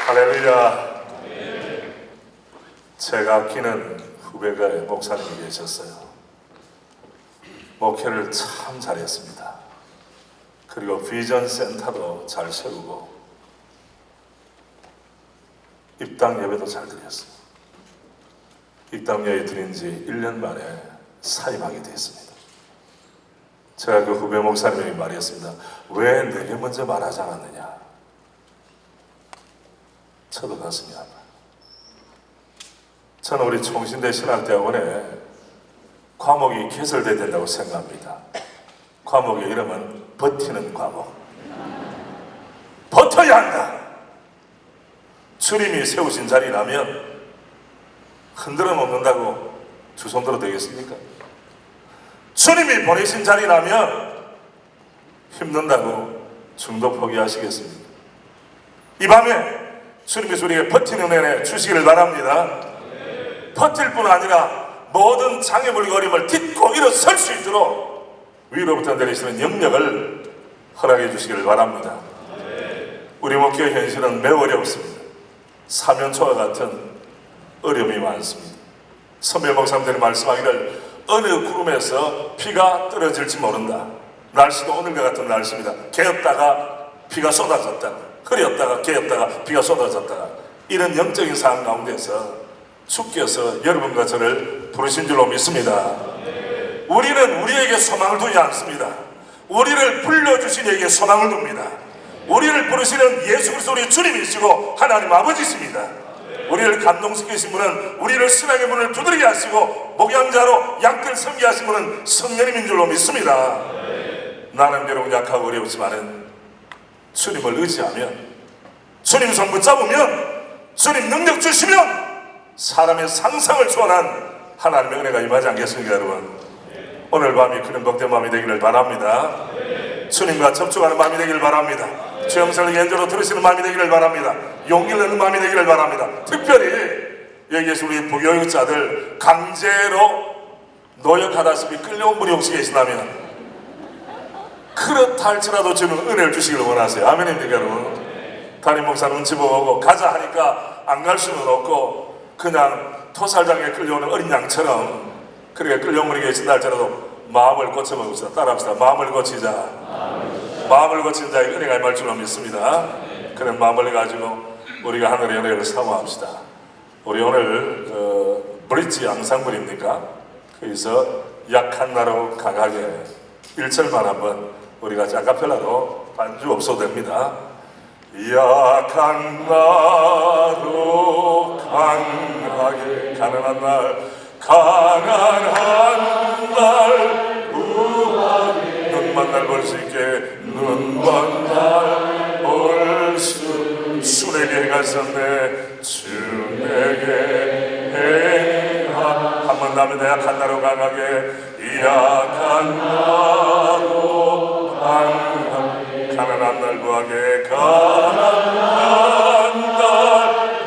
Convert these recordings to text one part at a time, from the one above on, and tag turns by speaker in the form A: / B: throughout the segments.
A: 할렐루야. 제가 아끼는 후배가 목사님이 계셨어요. 목회를 참 잘했습니다. 그리고 비전 센터도 잘 세우고 입당 예배도 잘 드렸어요. 입당 예배 드린 지 1년 만에 사임하게 됐습니다. 제가 그 후배 목사님에게 말했습니다. 왜 내게 먼저 말하지 않았느냐? 저도 가슴이 아파요. 저는 우리 총신대 신학대학원에 과목이 개설돼야 된다고 생각합니다. 과목의 이름은 버티는 과목. 버텨야 한다. 주님이 세우신 자리라면 흔들어 놓는다고 두 손 들어 되겠습니까? 주님이 보내신 자리라면 힘든다고 중도 포기하시겠습니까? 이 밤에 주님께서 우리에게 버티는 은혜 주시기를 바랍니다. 버틸 뿐 아니라 모든 장애물과 어려움을 딛고 일어설 수 있도록 위로부터 내리시는 영역을 허락해 주시기를 바랍니다. 우리 목회의 현실은 매우 어렵습니다. 사면초와 같은 어려움이 많습니다. 선배 목사님들이 말씀하기를 어느 구름에서 비가 떨어질지 모른다. 날씨도 오늘과 같은 날씨입니다. 개었다가 비가 쏟아졌다가 흐렸다가 개었다가 비가 쏟아졌다가 이런 영적인 상황 가운데서 주께서 여러분과 저를 부르신 줄로 믿습니다. 우리는 우리에게 소망을 두지 않습니다. 우리를 불러주신 이에게 소망을 둡니다. 우리를 부르시는 예수 그리스도 우리 주님이시고 하나님 아버지십니다. 우리를 감동시키신 분은 우리를 신앙의 문을 두드리게 하시고 목양자로 양들 섬기게 하신 분은 성령님인 줄로 믿습니다. 나는 비록 약하고 어렵지만은 주님을 의지하면, 주님 손 붙잡으면, 주님 능력 주시면 사람의 상상을 초월한 하나님의 은혜가 임하지 않겠습니까, 여러분? 오늘 밤이 그런 복된 밤이 되기를 바랍니다. 주님과 접촉하는 밤이 되기를 바랍니다. 주 영상을 연주로 들으시는 마음이 되기를 바랍니다. 용기를 내는 마음이 되기를 바랍니다. 특별히 여기에서 우리 부교육자들 강제로 노역하다시피 끌려온 분이 혹시 계시다면 그렇다 할지라도 주는 은혜를 주시기를 원하세요. 아멘입니까, 여러분? 담임 목사 눈치 보고 가자 하니까 안 갈 수는 없고 그냥 토살장에 끌려오는 어린 양처럼 그렇게 끌려온 분이 계신다 할지라도 마음을 고쳐봅시다. 따라합시다. 마음을 고치자. 마음을 고친 자의 은혜가 임할 줄로 믿습니다. 그런 마음을 가지고 우리가 하늘의 은혜를 사모합시다. 우리 오늘 브릿지 양상분입니까? 거기서 약한 나로 강하게 1절만 한번 우리가 아카펠라로 반주 없어도 됩니다. 약한 나로 강하게 가난한 날 우하게 눈만 날 볼 수 있게 눈만 날 볼 수 주에게 행하셨네 주 내게 행하 한 번 더 하면 약한 나로 강하게 약한 나로 강하게 가난한 날 구하게 가난한 날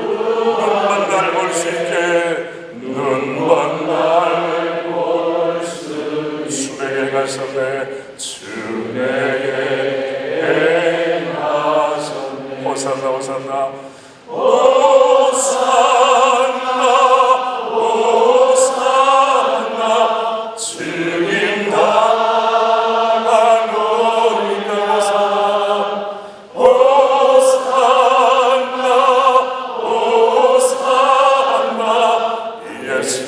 A: 눈만 날 볼 수 있게 눈만 날 볼 수 주에게 행하셨네 주 내게 행하셨네 호산나 호산나 호산나 호산나 주님 나간 우리가 호산나 호산나 예수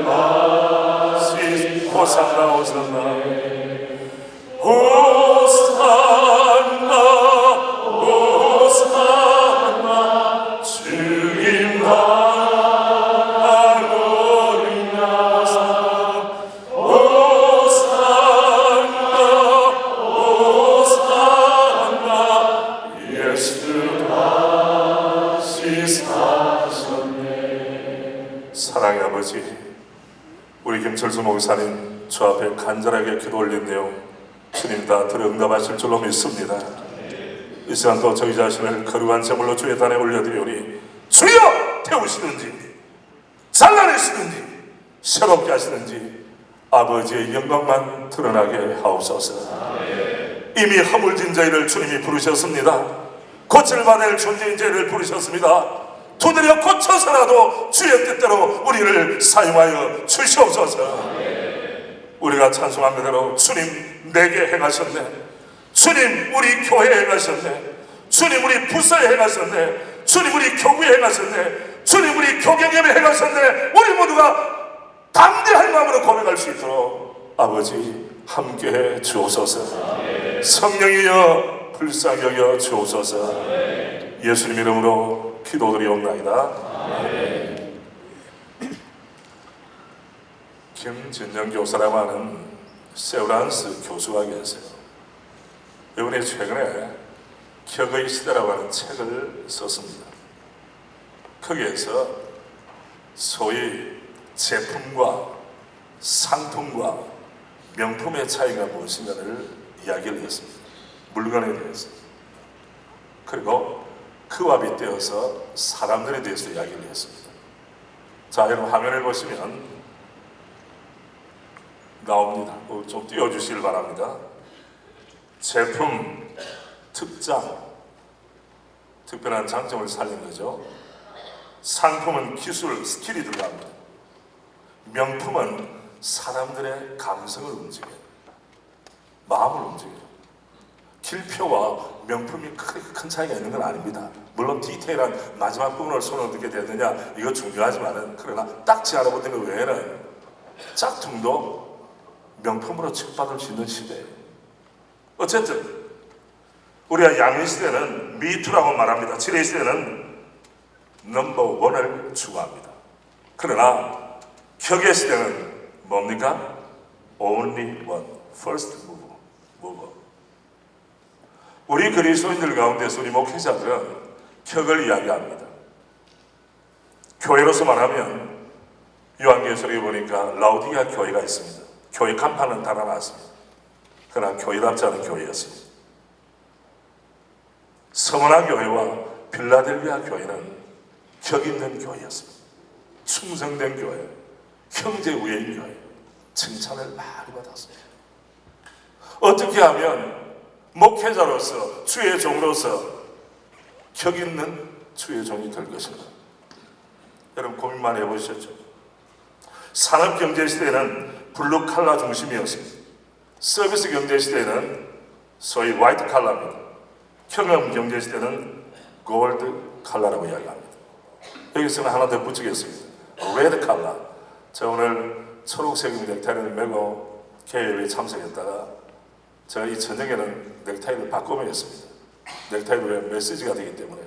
A: 다시 호산나 호산나 호산나 호산나 주님 나가노리냐 호산나 호산나 예수 다시 사셨네. 사랑의 아버지, 우리 김철수 목사님 주 앞에 간절하게 기도 올린 내용 주님 다 들어 응답하실 줄로 믿습니다. 이 시간도 저희 자신을 거룩한 제물로 주의 단에 올려드리오니 주여 태우시든지 잘라내시든지 새롭게 하시든지 아버지의 영광만 드러나게 하옵소서. 이미 허물진 저희를 주님이 부르셨습니다. 고칠 받을 존재인 죄를 부르셨습니다. 두드려 고쳐서라도 주의 뜻대로 우리를 사용하여 주시옵소서. 우리가 찬송한 그대로 주님 내게 행하셨네, 주님 우리 교회에 행하셨네, 주님 우리 부서에 행하셨네, 주님 우리 교구에 행하셨네, 주님 우리 교경협에 행하셨네. 우리 모두가 담대한 마음으로 고백할 수 있도록 아버지 함께해 주옵소서. 성령이여 불쌍히 여겨 주옵소서. 예수님 이름으로 기도드리옵나이다. 김진영 교사라고 하는 세우란스 교수가 계세요. 이분이 최근에 격의 시대라고 하는 책을 썼습니다. 거기에서 소위 제품과 상품과 명품의 차이가 무엇인가를 이야기를 했습니다. 물건에 대해서. 그리고 그와 빗대어서 사람들에 대해서 이야기를 했습니다. 자, 여러분 화면을 보시면 나옵니다. 좀 띄워주시길 바랍니다. 제품, 특장, 특별한 장점을 살린 거죠. 상품은 기술, 스킬이 들어갑니다. 명품은 사람들의 감성을 움직여요. 마음을 움직여요. 길표와 명품이 크게 큰 차이가 있는 건 아닙니다. 물론 디테일한 마지막 부분을 손을 어떻게 되느냐 이거 중요하지만은, 그러나 딱지 하나 붙은 것 외에는 짝퉁도 명품으로 취급받을 수 있는 시대예요. 어쨌든 우리가 양의 시대는 미투라고 말합니다. 지뢰 시대는 넘버원을 추구합니다. 그러나 격의 시대는 뭡니까? Only one, first mover. 우리 그리스도인들 가운데서 우리 목회자들은 격을 이야기합니다. 교회로서 말하면 요한계시록에 보니까 라우디게아 교회가 있습니다. 교회 간판은 달아놨습니다. 그러나 교회답지 않은 교회였습니다. 서머나 교회와 빌라델비아 교회는 격 있는 교회였습니다. 충성된 교회, 형제 우애인 교회, 칭찬을 많이 받았습니다. 어떻게 하면 목회자로서 주의 종으로서 격 있는 주의 종이 될 것인가? 여러분 고민만 해보셨죠? 산업경제시대는 블루 칼라 중심이었습니다. 서비스 경제시대는 소위 화이트 칼라입니다. 경험 경제시대는 골드 칼라라고 이야기합니다. 여기서는 하나 더 붙이겠습니다. 레드 칼라. 제가 오늘 초록색 넥타이를 메고 개회에 참석했다가 제가 이 저녁에는 넥타이를 바꾸면 했습니다. 넥타이도 왜 메시지가 되기 때문에.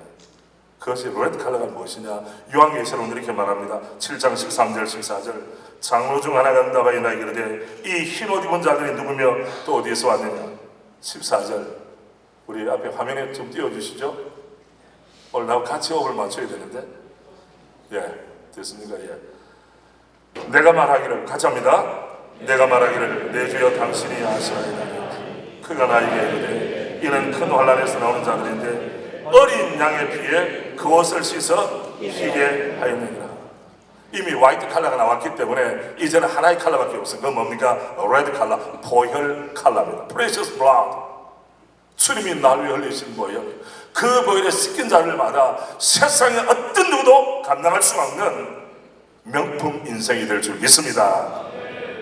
A: 그것이 레드 칼라가 무엇이냐? 요한계시록은 이렇게 말합니다. 7장 13절 14절 장로 중 하나가 응답하여 나에게 이르되 이 흰 옷 입은 자들이 누구며 또 어디에서 왔느냐? 14절 우리 앞에 화면에 좀 띄워주시죠. 오늘 나하고 같이 호흡을 맞춰야 되는데. 예, 됐습니까? 예. 내가 말하기를, 같이 합니다. 내가 말하기를 내 주여 당신이 아시나이다. 그가 나에게 이르되 이는 큰 환난에서 나오는 자들인데 어린 양의 피에 그 옷을 씻어 희게 하였느니라. 이미 화이트 칼라가 나왔기 때문에 이제는 하나의 칼라밖에 없어요. 그건 뭡니까? 레드 칼라, 보혈 칼라입니다. Precious blood. 주님이 날 위해 흘리신 보혈. 그 보혈에 씻긴 자들마다 세상에 어떤 누구도 감당할 수 없는 명품 인생이 될 줄 믿습니다.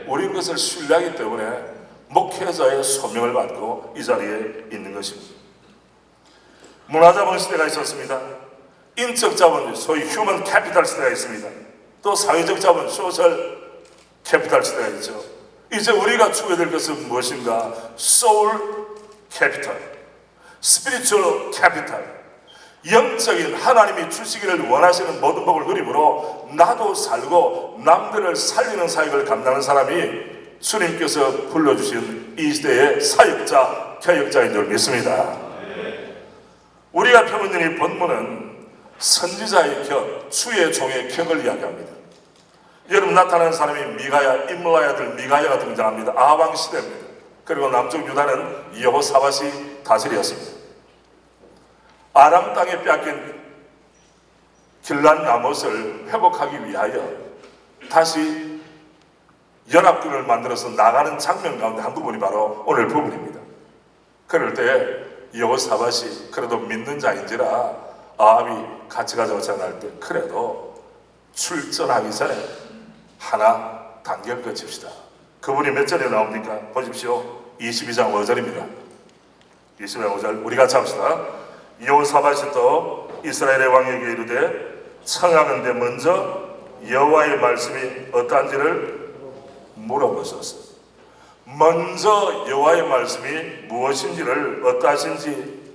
A: 우리 그것을 신뢰하기 때문에 목회자의 소명을 받고 이 자리에 있는 것입니다. 문화자본 시대가 있었습니다. 인적 자본, 소위 휴먼 캐피탈 시대가 있습니다. 또 사회적 자본, 소셜 캐피탈 시대가 있죠. 이제 우리가 추구해야 될 것은 무엇인가? 소울 캐피탈, 스피리추얼 캐피탈, 영적인 하나님이 주시기를 원하시는 모든 복을 누림으로 나도 살고 남들을 살리는 사역을 감당하는 사람이 주님께서 불러주신 이 시대의 사역자, 개혁자인 줄 믿습니다. 우리가 펴놓는 이 본문은 선지자의 격, 주의 종의 격을 이야기합니다. 여러분 나타나는 사람이 미가야, 임라의 아들 미가야가 등장합니다. 아방 시대입니다. 그리고 남쪽 유다는 여호사밧이 다스렸습니다. 아람 땅에 빼앗긴 길란 야못을 회복하기 위하여 다시 연합군을 만들어서 나가는 장면 가운데 한 부분이 바로 오늘 부분입니다. 그럴 때 여호사밧이 그래도 믿는 자인지라 아합이 같이 가자고 전할 때 그래도 출전하기 전에 하나 단결 거칩시다. 그분이 몇 절에 나옵니까? 보십시오. 22장 5절입니다. 22장 5절 우리 같이 합시다. 여호사밧이 또 이스라엘의 왕에게 이르되 청하건대 먼저 여호와의 말씀이 어떠한지를 물어보소서. 먼저 여호와의 말씀이 무엇인지를 어떠하신지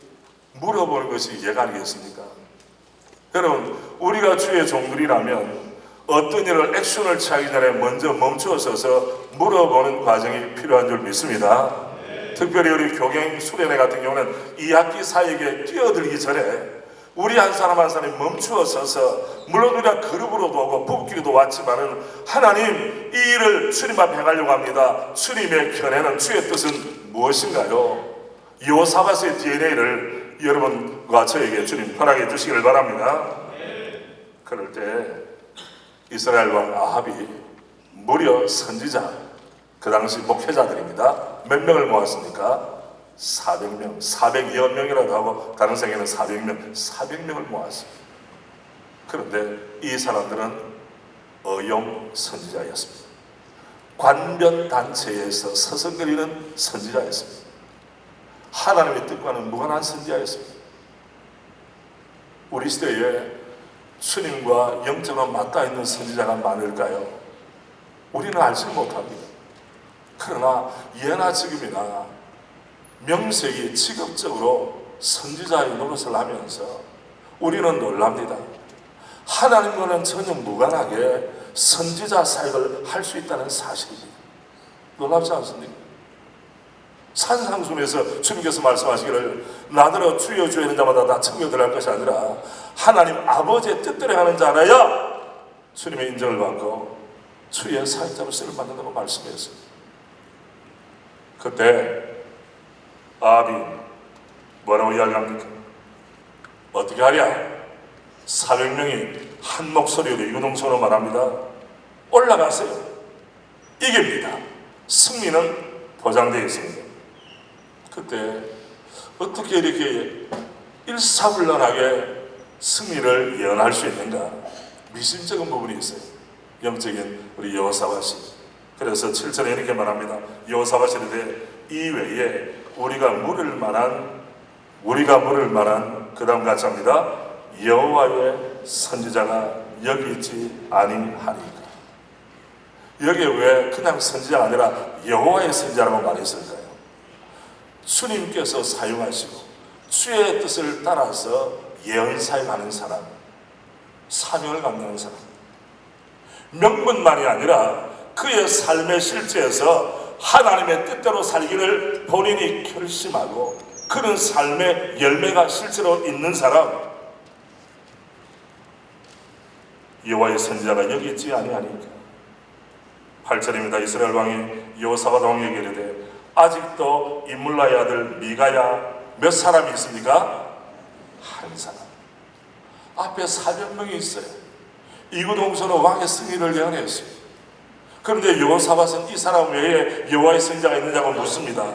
A: 물어보는 것이 예가 아니겠습니까? 여러분, 우리가 주의 종들이라면 어떤 일을 액션을 취하기 전에 먼저 멈추어 서서 물어보는 과정이 필요한 줄 믿습니다. 특별히 우리 교경 수련회 같은 경우는 2학기 사역에 뛰어들기 전에 우리 한 사람 한 사람이 멈추어 서서, 물론 우리가 그룹으로도 오고 부부끼리도 왔지만은 하나님 이 일을 주님 앞에 해가려고 합니다. 주님의 견해는 주의 뜻은 무엇인가요? 여호사밧의 DNA를 여러분과 저에게 주님 허락해 주시기를 바랍니다. 그럴 때 이스라엘 왕 아합이 무려 선지자, 그 당시 목회자들입니다. 몇 명을 모았습니까? 400명, 400여 명이라도 하고 다른 성에는 400명을 모았습니다. 그런데 이 사람들은 어용 선지자였습니다. 관변단체에서 서성거리는 선지자였습니다. 하나님의 뜻과는 무관한 선지자였습니다. 우리 시대에 주님과 영적으로 맞닿아 있는 선지자가 많을까요? 우리는 알지 못합니다. 그러나 예나 지금이나 명색이 직업적으로 선지자의 노릇을 하면서 우리는 놀랍니다. 하나님과는 전혀 무관하게 선지자 사역을 할 수 있다는 사실입니다. 놀랍지 않습니까? 산상순에서 주님께서 말씀하시기를 나더러 주여 주여 하는 자마다 다 천국에 들어갈 것이 아니라 하나님 아버지의 뜻대로 하는 자라야 주님의 인정을 받고 주의 사역자로 쓰임을 받는다고 말씀했어요. 그때 아합이 뭐라고 이야기합니까? 어떻게 하랴? 400명이 한 목소리로 유동성으로 말합니다. 올라가세요. 이깁니다. 승리는 보장되어 있습니다. 그때 어떻게 이렇게 일사불란하게 승리를 예언할 수 있는가? 미심쩍은 부분이 있어요. 영적인 우리 여호사밧이. 그래서 7절에 이렇게 말합니다. 여호사밧이 이르되 이외에 우리가 물을 만한 그 다음 같이 합니다. 여호와의 선지자가 여기 있지 아니하리까. 여기에 왜 그냥 선지자가 아니라 여호와의 선지자라고 말했을까요? 주님께서 사용하시고 주의 뜻을 따라서 예언 사역하는 사람, 사명을 감당하는 사람, 명분만이 아니라 그의 삶의 실제에서 하나님의 뜻대로 살기를 본인이 결심하고 그런 삶의 열매가 실제로 있는 사람, 여호와의 선지자가 여기 있지 아니하니까. 8절입니다. 이스라엘 왕이 여호사밧 왕에게 이르되 아직도 임물라의 아들 미가야 몇 사람이 있습니까? 한 사람. 앞에 400명이 있어요. 이구동성은 왕의 승리를 예언했어요. 그런데 여호사밧은 이 사람 외에 여호와의 선지자가 있느냐고 묻습니다.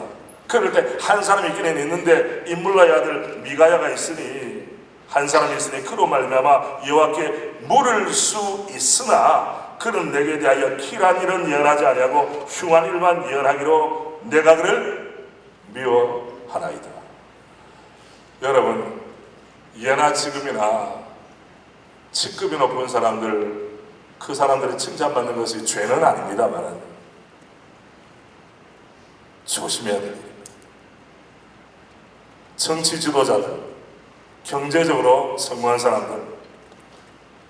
A: 그럴 때 한 사람이 있기는 있는데 임물라의 아들 미가야가 있으니, 한 사람이 있으니 그로 말미암아 여호와께 물을 수 있으나 그는 내게 대하여 키란 일은 예언하지 아니하고 흉한 일만 예언하기로 내가 그를 미워하나이다. 여러분, 예나 지금이나 직급이 높은 사람들, 그 사람들이 칭찬받는 것이 죄는 아닙니다만 조심해야 될 일입니다. 정치 지도자들, 경제적으로 성공한 사람들,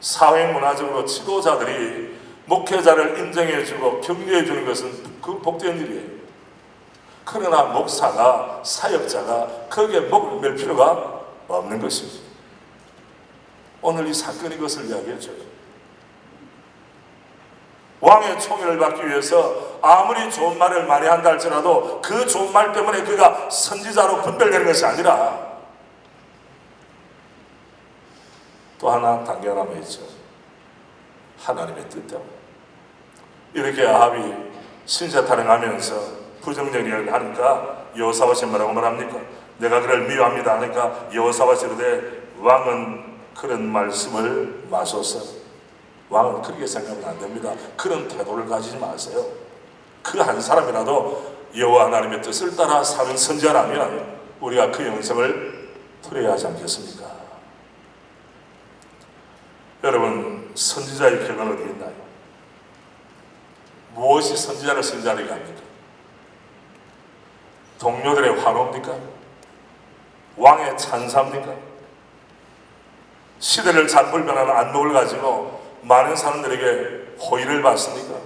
A: 사회문화적으로 지도자들이 목회자를 인정해주고 격려해주는 것은 그 복된 일이에요. 그러나 목사가, 사역자가 거기에 목을 맬 필요가 없는 것입니다. 오늘 이 사건이 그것을 이야기해줘요. 왕의 총애를 받기 위해서 아무리 좋은 말을 많이 한다 할지라도 그 좋은 말 때문에 그가 선지자로 분별되는 것이 아니라 또 하나 단계 하나 있죠. 하나님의 뜻 때문에. 이렇게 아합이 신세 타령하면서 부정적인 이야기를 하니까 여호사밧이 뭐라고 말합니까? 내가 그를 미워합니다 하니까 여호사밧이 이르되 왕은 그런 말씀을 마소서. 왕은 그렇게 생각하면 안 됩니다. 그런 태도를 가지지 마세요. 그 한 사람이라도 여호와 하나님의 뜻을 따라 사는 선지자라면 우리가 그 영생을 누려야 하지 않겠습니까? 여러분, 선지자의 격은 어디 있나요? 무엇이 선지자를 선지자에게 합니까? 동료들의 환호입니까? 왕의 찬사입니까? 시대를 잘 불변하는 안목을 가지고 많은 사람들에게 호의를 받습니까?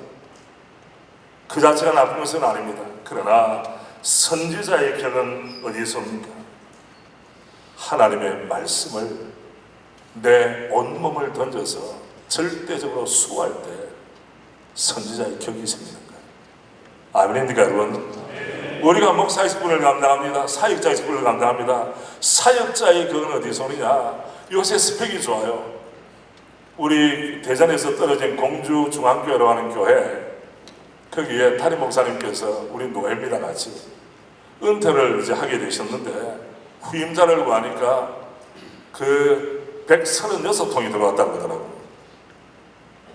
A: 그 자체가 나쁜 것은 아닙니다. 그러나 선지자의 격은 어디에 옵니까? 하나님의 말씀을 내 온몸을 던져서 절대적으로 수호할 때 선지자의 격이 생기는 거예요. 아멘입니까 여러분? 우리가 목사의 직분을 감당합니다. 사역자의 직분을 감당합니다. 사역자의 격은 어디서 오느냐? 요새 스펙이 좋아요. 우리 대전에서 떨어진 공주 중앙교회로 하는 교회, 거기에 담임 목사님께서 우리 노예입니다 같이 은퇴를 이제 하게 되셨는데 후임자를 구하니까 그 136통이 들어왔다고 하더라고요.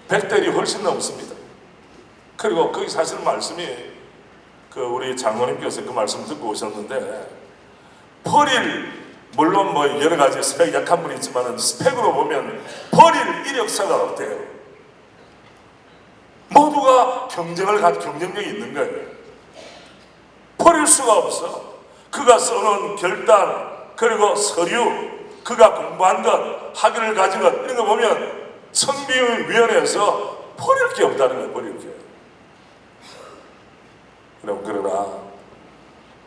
A: 100대리 훨씬 넘습니다. 그리고 거기 사실 말씀이 그 우리 장로님께서 그 말씀 듣고 오셨는데 버릴 물론 뭐 여러 가지 스펙이 약한 분이 있지만 스펙으로 보면 버릴 이력서가 없대요. 모두가 경쟁력이 있는 거예요. 버릴 수가 없어. 그가 써놓은 결단 그리고 서류, 그가 공부한 것, 학위를 가진 것 이런 거 보면 청비위원회에서 버릴 게 없다는 거예요. 버릴 게. 그러나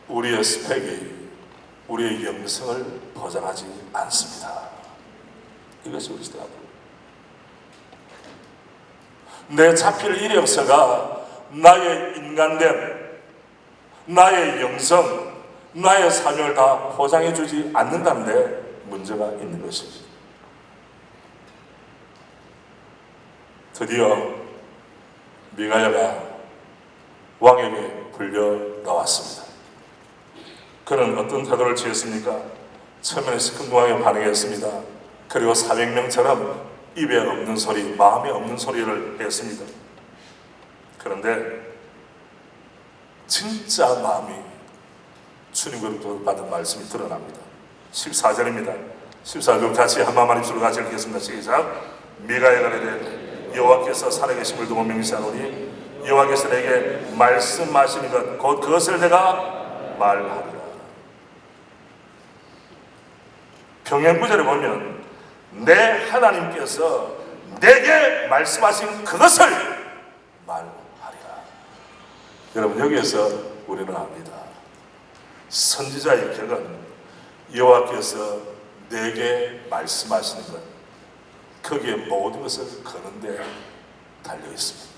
A: 우리의 스펙이 우리의 영성을 보장하지 않습니다. 이것이 우리 시대가 내 자필 이력서가 나의 인간됨, 나의 영성, 나의 사명을 다 보장해주지 않는다는 데 문제가 있는 것입니다. 드디어 미가야가 왕에게 불려 나왔습니다. 그는 어떤 태도를 취했습니까? 처음에는 시큰둥하게 반응했습니다. 그리고 400명처럼 입에 없는 소리, 마음에 없는 소리를 했습니다. 그런데 진짜 마음이 주님으로부터 받은 말씀이 드러납니다. 14절입니다. 14절 같이 한마음 입술로 같이 읽겠습니다. 시작. 미가야가 이르되 여호와께서 살아계심을 두고 맹세하노니 여호와께서 내게 말씀하시는 것 곧 그것을 내가 말하리라. 병행구절에 보면 내 하나님께서 내게 말씀하신 그것을 말하리라. 여러분 여기에서 우리는 압니다. 선지자의 격은 여호와께서 내게 말씀하시는 것, 거기에 모든 것을 거는데 달려 있습니다.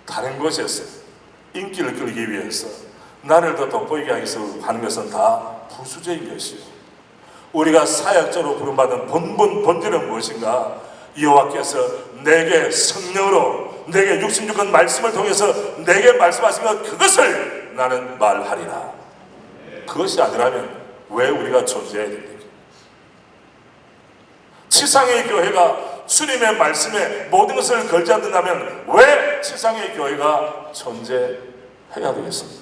A: 다른 곳에서 인기를 끌기 위해서 나를 더 돋보이게 하기 위해서 하는 것은 다 부수적인 것이요. 우리가 사역자로 부름받은 본질은 무엇인가? 여호와께서 내게 성령으로 내게 66권 말씀을 통해서 내게 말씀하신 것 그것을 나는 말하리라. 그것이 아니라면 왜 우리가 존재해야 됩니까? 지상의 교회가 주님의 말씀에 모든 것을 걸지 않는다면 왜 지상의 교회가 존재해야 되겠습니까?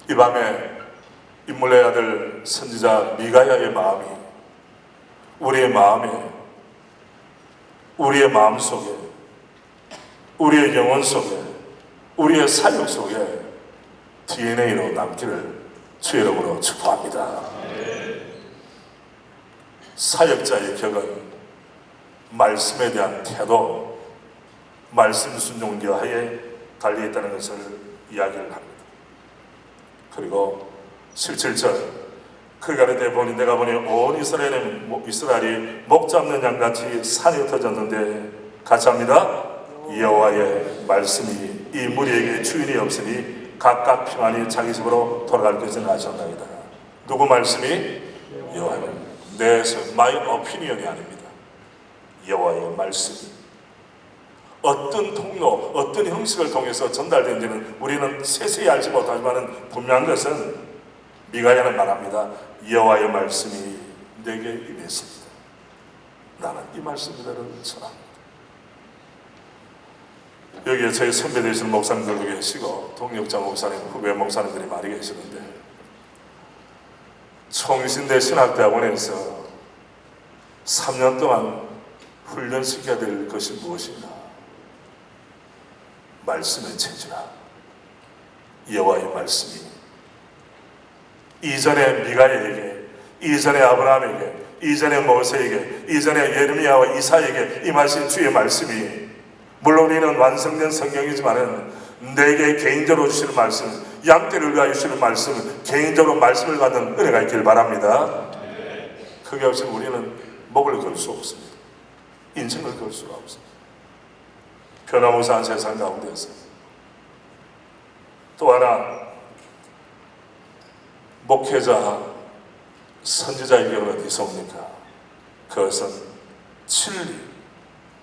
A: 이 밤에 인물의 아들 선지자 미가야의 마음이 우리의 마음에, 우리의 마음 속에, 우리의 영혼 속에, 우리의 사역 속에 DNA로 남기를 주의 이름으로 축복합니다. 사역자의 격은 말씀에 대한 태도, 말씀 순종하에 달려있다는 것을 이야기를 합니다. 그리고 17절 그가 이르되 보니 내가 보니 온 이스라엘이 목 잡는 양같이 산이 흩어졌는데 같이 합니다. 여호와의 말씀이 이 무리에게 주인이 없으니 각각 평안히 자기 집으로 돌아갈 것을 아셨나이다. 누구 말씀이? 여호와의 말씀. my opinion이 아닙니다. 여호와의 말씀이 어떤 통로, 어떤 형식을 통해서 전달되는지는 우리는 세세히 알지 못하지만 분명한 것은 미가야는 말합니다. 여호와의 말씀이 내게 임했습니다. 나는 이 말씀들을 전합니다. 여기에 저희 선배 되시는 목사님들도 계시고 동력자 목사님, 후배 목사님들이 많이 계시는데, 총신대 신학대학원에서 3년 동안 훈련시켜야 될 것이 무엇인가? 말씀의 체질화, 여호와의 말씀이 이전에 미가야에게, 이전에 아브라함에게, 이전에 모세에게, 이전에 예레미야와 이사에게 임하신 주의 말씀이, 물론 이는 완성된 성경이지만은 내게 개인적으로 주시는 말씀, 양떼를 위하여 주시는 말씀, 개인적으로 말씀을 받는 은혜가 있길 바랍니다. 그게 없이는 우리는 목을 걸 수 없습니다. 인생을 걸 수가 없습니다. 변화무쌍한 세상 가운데서 또 하나, 목회자, 선지자의 경우는 어디서 옵니까? 그것은 진리,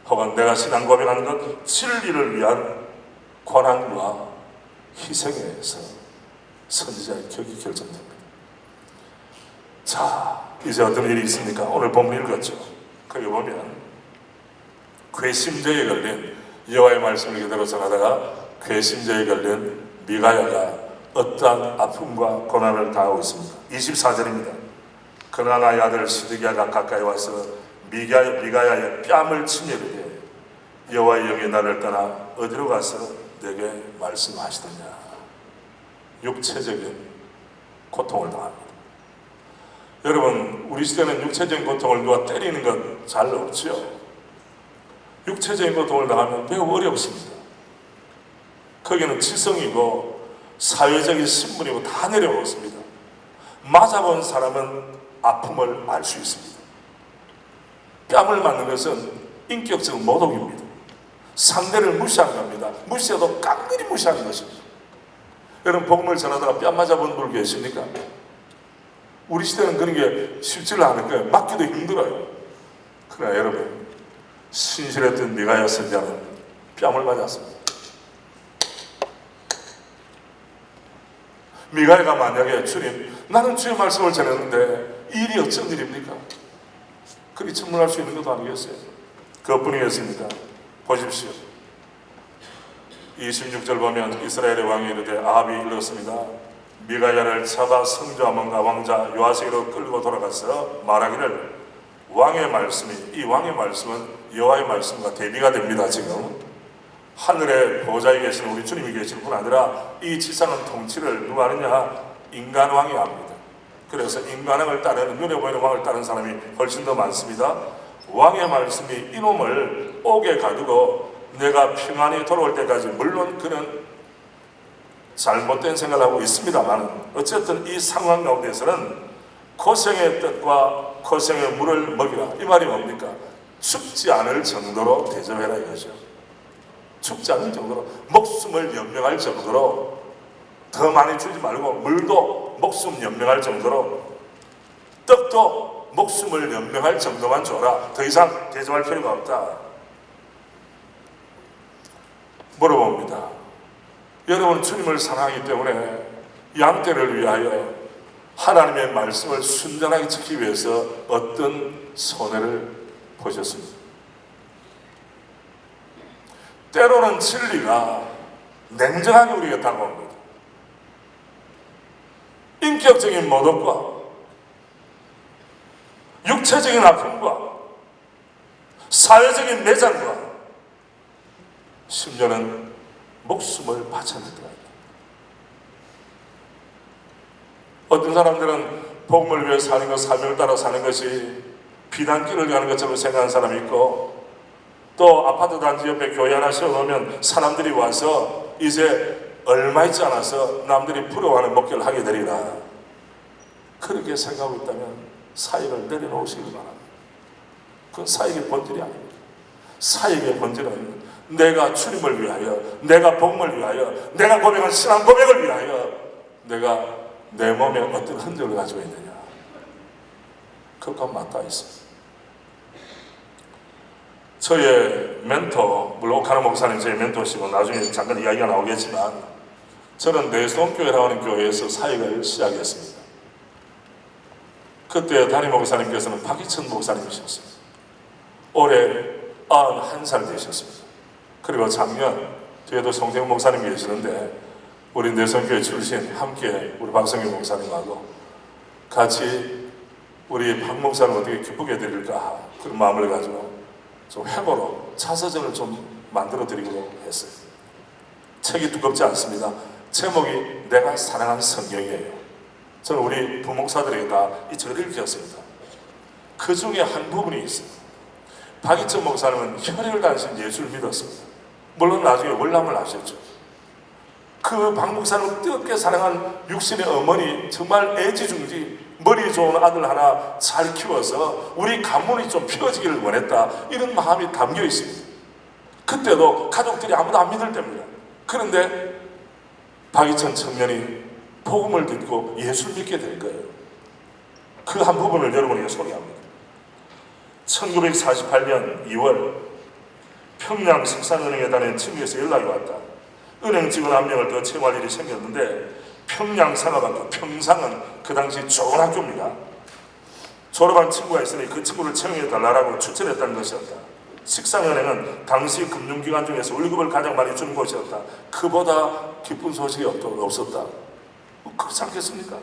A: 혹은 내가 신앙 고백하는 것, 진리를 위한 고난과 희생에 의해서 선지자의 격이 결정됩니다. 자, 이제 어떤 일이 있습니까? 오늘 본문 읽었죠. 거기 보면 괘씸죄에 걸린, 여호와의 말씀을 그대로 전하다가 괘씸죄에 걸린 미가야가 어떠한 아픔과 고난을 당하고 있습니다. 24절입니다. 그러나 나의 아들 시드기야가 가까이 와서 미가야의 뺨을 치며 이르되 여호와의 영이 나를 떠나 어디로 가서 내게 말씀하시더냐. 육체적인 고통을 당합니다. 여러분, 우리 시대는 육체적인 고통을 누가 때리는 것 잘 없죠. 육체적인 고통을 당하면 매우 어렵습니다. 거기는 지성이고 사회적인 신분이고 다 내려오습니다. 맞아본 사람은 아픔을 알 수 있습니다. 뺨을 맞는 것은 인격적 모독입니다. 상대를 무시하는 겁니다. 무시해도 깡그리 무시하는 것입니다. 여러분, 복음을 전하다가 뺨 맞아본 분 계십니까? 우리 시대는 그런 게 쉽지를 않을 거예요. 맞기도 힘들어요. 그러나 여러분, 신실했던 미가야 선지자는 뺨을 맞았습니다. 미가야가 만약에 주님, 나는 주의 말씀을 전했는데 이 일이 어쩐 일입니까? 그리 천문할 수 있는 것도 아니겠어요? 그것뿐이겠습니까? 보십시오. 26절 보면 이스라엘의 왕이 이르되 아합이 일렀습니다. 미가야를 잡아 성조함과 왕자 요아스에게로 끌고 돌아가서 말하기를, 왕의 말씀이, 이 왕의 말씀은 여호와의 말씀과 대비가 됩니다. 지금 하늘의 보좌에 계신 우리 주님이 계실 뿐 아니라 이 지상은 통치를 누가 하느냐? 인간왕이 합니다. 그래서 인간왕을 따르는, 눈에 보이는 왕을 따르는 사람이 훨씬 더 많습니다. 왕의 말씀이 이놈을 옥에 가두고 내가 평안히 돌아올 때까지, 물론 그는 잘못된 생각을 하고 있습니다만 어쨌든 이 상황 가운데서는 고생의 뜻과 고생의 물을 먹이라. 이 말이 뭡니까? 죽지 않을 정도로 대접해라 이거죠. 죽지 않을 정도로, 목숨을 연명할 정도로, 더 많이 주지 말고 물도 목숨 연명할 정도로, 떡도 목숨을 연명할 정도만 줘라. 더 이상 대접할 필요가 없다. 물어봅니다. 여러분, 주님을 사랑하기 때문에 양떼를 위하여 하나님의 말씀을 순전하게 지키기 위해서 어떤 손해를 보셨습니까? 때로는 진리가 냉정하게 우리에게 다가옵니다. 인격적인 모독과 육체적인 아픔과 사회적인 매장과 심지어는 목숨을 바쳐낼 때가 있다. 어떤 사람들은 복음을 위해 사는 것, 사명을 따라 사는 것이 비단길을 가는 것처럼 생각하는 사람이 있고, 또 아파트 단지 옆에 교회 하나 세워놓으면 사람들이 와서 이제 얼마 있지 않아서 남들이 부러워하는 목회를 하게 되리라. 그렇게 생각하고 있다면 사역을 내려놓으시기 바랍니다. 그건 사역의 본질이 아닙니다. 사역의 본질은 내가 주님을 위하여, 내가 복음을 위하여, 내가 고백한 신앙 고백을 위하여 내가 내 몸에 어떤 흔적을 가지고 있느냐, 그것과 맞닿아 있습니다. 저의 멘토, 물론 옥하나 목사님 저의 멘토시고 나중에 잠깐 이야기가 나오겠지만, 저는 내손교회라고 하는 교회에서 사역을 시작했습니다. 그때 담임 목사님께서는 박희천 목사님이셨습니다. 올해 91살 되셨습니다. 그리고 작년 뒤에도 송태훈 목사님 계시는데 우리 내성교회 출신 함께 우리 박성규 목사님하고 같이 우리 박 목사를 어떻게 기쁘게 해드릴까 그런 마음을 가지고 좀 회고로 차서전을 좀 만들어 드리기로 했어요. 책이 두껍지 않습니다. 제목이 내가 사랑한 성경이에요. 저는 우리 부목사들에게 다 이 책을 읽혔습니다. 그 중에 한 부분이 있어요. 박희천 목사님은 혈혈 단신 예수를 믿었습니다. 물론 나중에 월남을 하셨죠. 그 박 목사님은 뜨겁게 사랑한 육신의 어머니, 정말 애지중지 머리 좋은 아들 하나 잘 키워서 우리 가문이 좀 피어지기를 원했다, 이런 마음이 담겨 있습니다. 그때도 가족들이 아무도 안 믿을 때입니다. 그런데 박희천 청년이 복음을 듣고 예수를 믿게 될 거예요. 그 한 부분을 여러분에게 소개합니다. 1948년 2월 평양 식산은행에 다니는 친구에서 연락이 왔다. 은행 직원 한 명을 더 채용할 일이 생겼는데 평양상업학교, 평상은 그 당시 좋은 학교입니다. 졸업한 친구가 있으니 그 친구를 채용해 달라고 추천했다는 것이었다. 식산은행은 당시 금융기관 중에서 월급을 가장 많이 주는 곳이었다. 그보다 기쁜 소식이 없었다. 그렇지 않겠습니까?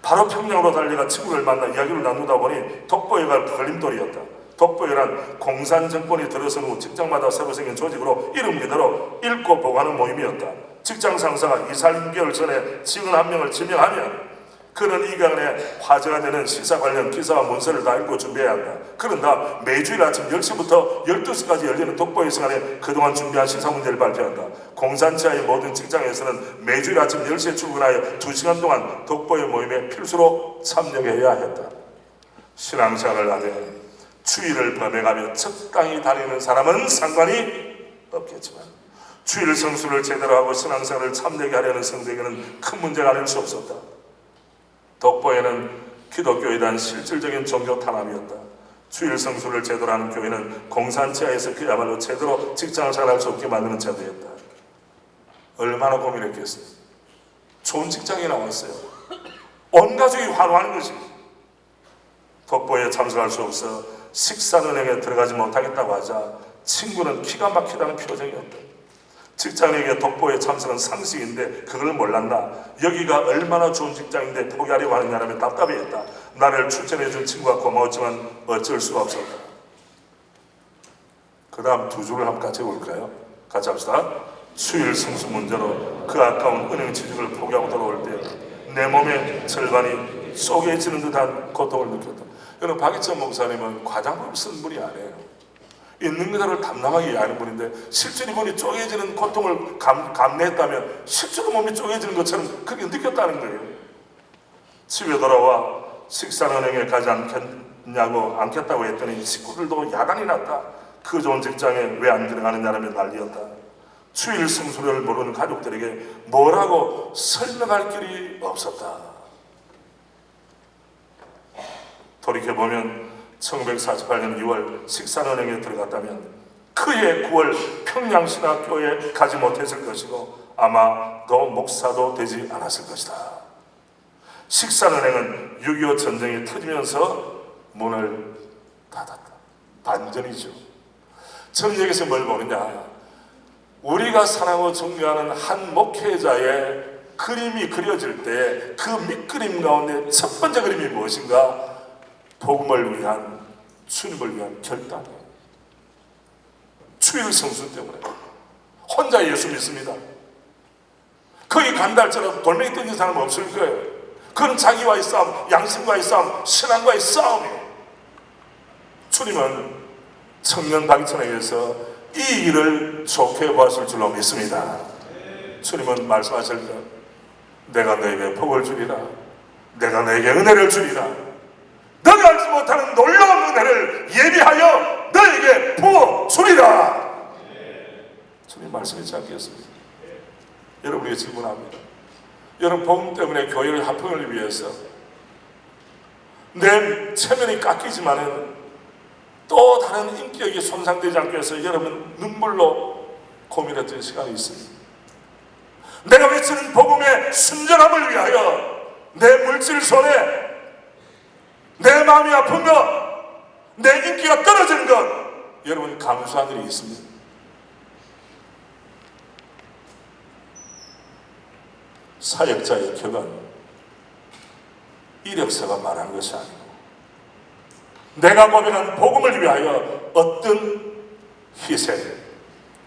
A: 바로 평양으로 달려가 친구를 만나 이야기를 나누다 보니 독보회가 걸림돌이었다. 독보회란 공산정권이 들어선 후 직장마다 새로 생긴 조직으로 이름 그대로 읽고 보고하는 모임이었다. 직장 상사가 2-3개월 전에 직원 한 명을 지명하면 그는 이 기간에 화제가 되는 시사 관련 기사와 문서를 다 읽고 준비해야 한다. 그런다 매주일 아침 10시부터 12시까지 열리는 독보회 시간에 그동안 준비한 시사 문제를 발표한다. 공산지하의 모든 직장에서는 매주일 아침 10시에 출근하여 2시간 동안 독보회 모임에 필수로 참여해야 했다. 신앙생활을 하되 주일을 범해가며 적당히 다니는 사람은 상관이 없겠지만 주일 성수를 제대로 하고 신앙생활을 참되게 하려는 성도에게는 큰 문제가 아닐 수 없었다. 독보회는 기독교에 대한 실질적인 종교 탄압이었다. 주일 성수를 제대로 하는 교회는 공산지하에서 그야말로 제대로 직장을 잘할 수 없게 만드는 제도였다. 얼마나 고민했겠어요. 좋은 직장이 나왔어요. 온 가족이 환호하는 것입니다. 독보회에 참석할 수 없어 식산은행에 들어가지 못하겠다고 하자 친구는 기가 막히다는 표정이었다. 직장인에게 독보회 참석은 상식인데 그걸 몰랐나? 여기가 얼마나 좋은 직장인데 포기하려고 하느냐라며 답답해했다. 나를 추천해준 친구가 고마웠지만 어쩔 수가 없었다. 그 다음 두 줄을 한번 같이 볼까요? 같이 합시다. 수일 성수 문제로 그 아까운 은행 취직을 포기하고 돌아올 때 내 몸의 절반이 쪼개지는 듯한 고통을 느꼈다. 여러분, 박희천 목사님은 과장법을 쓴 분이 아니에요. 있는 그대로 담담하게 이해하는 분인데 실제로 몸이 쪼개지는 고통을 감내했다면 실제로 몸이 쪼개지는 것처럼 그렇게 느꼈다는 거예요. 집에 돌아와 식산은행에 가지 않겠다고 했더니 식구들도 야단이 났다. 그 좋은 직장에 왜 안 들어가느냐라며 난리였다. 주일 성수를 모르는 가족들에게 뭐라고 설명할 길이 없었다. 돌이켜보면 1948년 6월 식산은행에 들어갔다면 그해 9월 평양신학교에 가지 못했을 것이고 아마 너 목사도 되지 않았을 것이다. 식산은행은 6.25 전쟁이 터지면서 문을 닫았다. 반전이죠. 저는 여기서 뭘 보느냐, 우리가 사랑하고 존경하는 한 목회자의 그림이 그려질 때 그 밑그림 가운데 첫 번째 그림이 무엇인가? 복음을 위한, 주님을 위한 결단이에요. 주일 성수 때문에 혼자 예수 믿습니다. 거기 간다 할지라도 돌멩이 던진 사람은 없을 거예요. 그건 자기와의 싸움, 양심과의 싸움, 신앙과의 싸움이에요. 주님은 청년 박희천에게서 이 일을 좋게 보았을 줄로 믿습니다. 주님은 말씀하실 때 내가 너에게 복을 주리라, 내가 너에게 은혜를 주리라, 너가 알지 못하는 놀라운 은혜를 예비하여 너에게 부어 주리라. 주님 말씀이지 않겠습니까? 여러분에게 질문합니다. 여러분, 복음 때문에 교회의 합평을 위해서 내 체면이 깎이지만은 또 다른 인격이 손상되지 않기 위해서 여러분 눈물로 고민했던 시간이 있습니다. 내가 외치는 복음의 순전함을 위하여 내 물질 손에 내 마음이 아픈 것, 내 인기가 떨어지는 것, 여러분 감수한 일이 있습니다. 사역자의 격은 이력서가 말한 것이 아니고 내가 고백한 복음을 위하여 어떤 희생,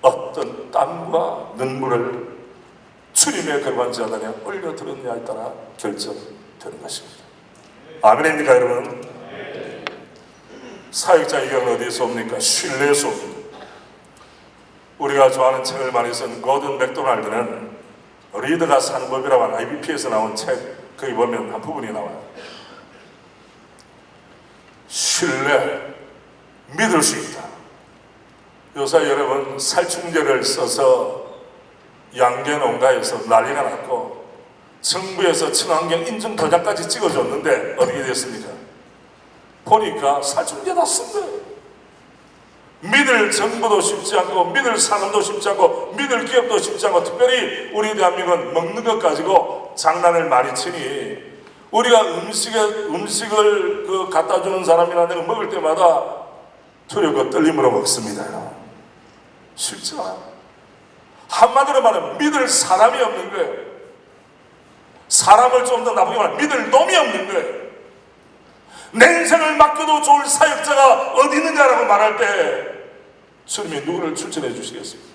A: 어떤 땀과 눈물을 주님의 결반지하다냐 올려드렸냐에 따라 결정되는 것입니다. 아멘입니까 여러분? 사역자의 격은 어디에서 옵니까? 신뢰에서 옵니다. 우리가 좋아하는 책을 많이 쓴 고든 맥도날드는 리더가 사는 법이라고 하는 IBP에서 나온 책, 거기 보면 한 부분이 나와요. 신뢰, 믿을 수 있다. 요새 여러분 살충제를 써서 양계 농가에서 난리가 났고 정부에서 친환경 인증 도장까지 찍어줬는데 어떻게 됐습니까? 보니까 살충제다 쓴 거예요. 믿을 정부도 쉽지 않고 믿을 상업도 쉽지 않고 믿을 기업도 쉽지 않고 특별히 우리 대한민국은 먹는 것 가지고 장난을 많이 치니 우리가 음식을 갖다 주는 사람이나 내가 먹을 때마다 두렵고 떨림으로 먹습니다. 쉽지 않아요. 한마디로 말하면 믿을 사람이 없는 거예요. 사람을 좀 더 나쁘게 말하면 믿을 놈이 없는 거예요. 내 인생을 맡겨도 좋을 사역자가 어디 있느냐라고 말할 때 주님이 누구를 추천해 주시겠습니까?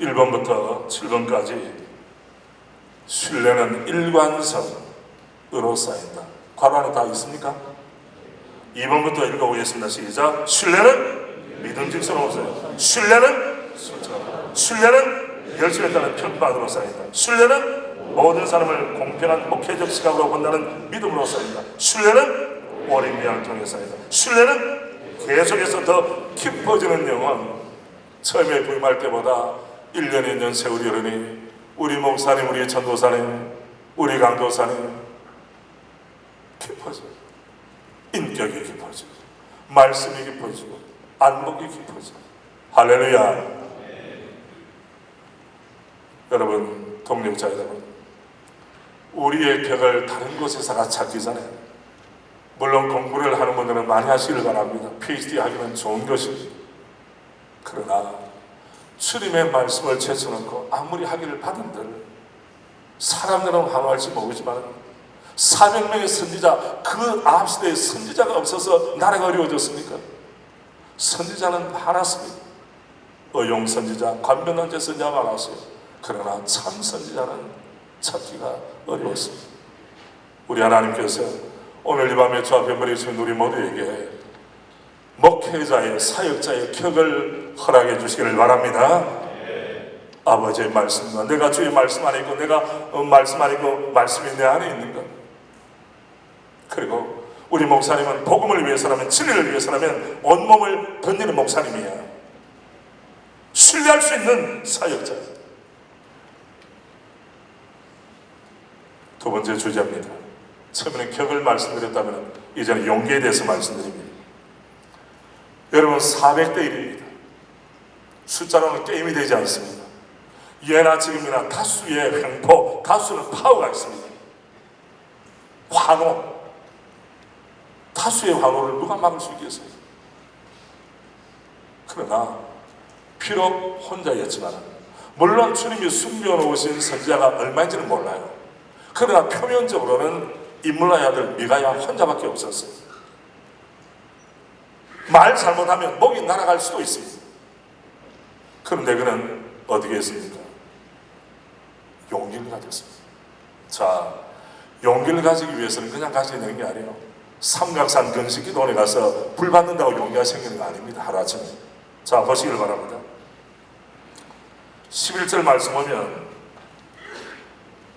A: (1번부터) (7번까지) 신뢰는 일관성으로 쌓인다. 괄호 안에 다 있습니까? (2번부터) 읽어보겠습니다. 시작. 신뢰는 믿음직스러운 쌓인다. 신뢰는 신뢰는 열심히 따른 평판으로 쌓인다. 신뢰는 모든 사람을 공평한 목회적 시각으로 본다는 믿음으로 쌓인다. 신뢰는 오랜 미학을 통해 쌓인다. 신뢰는 계속해서 더 깊어지는 영혼. 처음에 부임할 때보다 1년에 2년 세월이 흐르니 우리 목사님, 우리 전도사님, 우리 강도사님 깊어져. 인격이 깊어지고 말씀이 깊어지고 안목이 깊어지고. 할렐루야. 여러분, 동력자 여러분, 우리의 격을 다른 곳에서가 찾기 전에 물론 공부를 하는 분들은 많이 하시길 바랍니다. PhD 하기는 좋은 것입니다. 그러나 주님의 말씀을 제쳐놓고 아무리 학위를 받은들 사람들은 환호할지 모르지만 400명의 선지자, 그 앞시대에 선지자가 없어서 나라가 어려워졌습니까? 선지자는 많았습니다. 어용 선지자, 관변난제 선지자 많았어요. 그러나 참 선지자는 찾기가 어려웠습니다. 우리 하나님께서 오늘 이 밤에 저 앞에 머리신 우리 모두에게 목회자의 사역자의 격을 허락해 주시기를 바랍니다. 아버지의 말씀과 내가 주의 말씀 안에 있고 내가 말씀 안에 있고 말씀이 내 안에 있는가. 그리고 우리 목사님은 복음을 위해서라면 진리를 위해서라면 온몸을 던지는 목사님이야. 신뢰할 수 있는 사역자. 두 번째 주제입니다. 처음에는 격을 말씀드렸다면 이제는 용기에 대해서 말씀드립니다. 여러분 400대 1입니다. 숫자로는 게임이 되지 않습니다. 예나 지금이나 다수의 횡포, 다수는 파워가 있습니다. 환호, 다수의 환호를 누가 막을 수 있겠어요? 그러나 비록 혼자였지만 물론 주님이 숨겨놓으신 선지자가 얼마인지는 몰라요. 그러나 표면적으로는 인물라의 아들 미가야 혼자밖에 없었어요. 말 잘못하면 목이 날아갈 수도 있습니다. 그런데 그는 어떻게 했습니까? 용기를 가졌습니다. 자, 용기를 가지기 위해서는 그냥 가져야 되는 게 아니에요. 삼각산 근식기도원에 가서 불 받는다고 용기가 생기는 거 아닙니다. 하루아침에. 자, 보시길 바랍니다. 11절 말씀 보면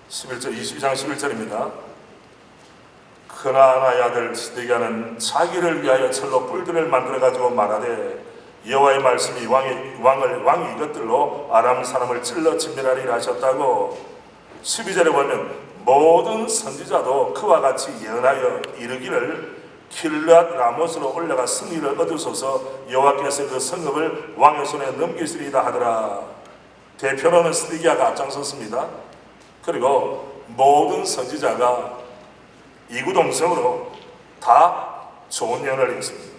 A: 11절, 22장 11절입니다. 그나아나의 아들 시드기야는 자기를 위하여 철로 뿔들을 만들어가지고 말하되 여호와의 말씀이 왕이 이것들로 아람 사람을 찔러 진멸하리라 하셨다고. 12절에 보면 모든 선지자도 그와 같이 예언하여 이르기를 길앗 라못으로 올라가 승리를 얻으소서 여호와께서 그 성읍을 왕의 손에 넘기시리다 하더라. 대표로는 스디기아가 앞장섰습니다. 그리고 모든 선지자가 이구동성으로 다 좋은 예언을 했습니다.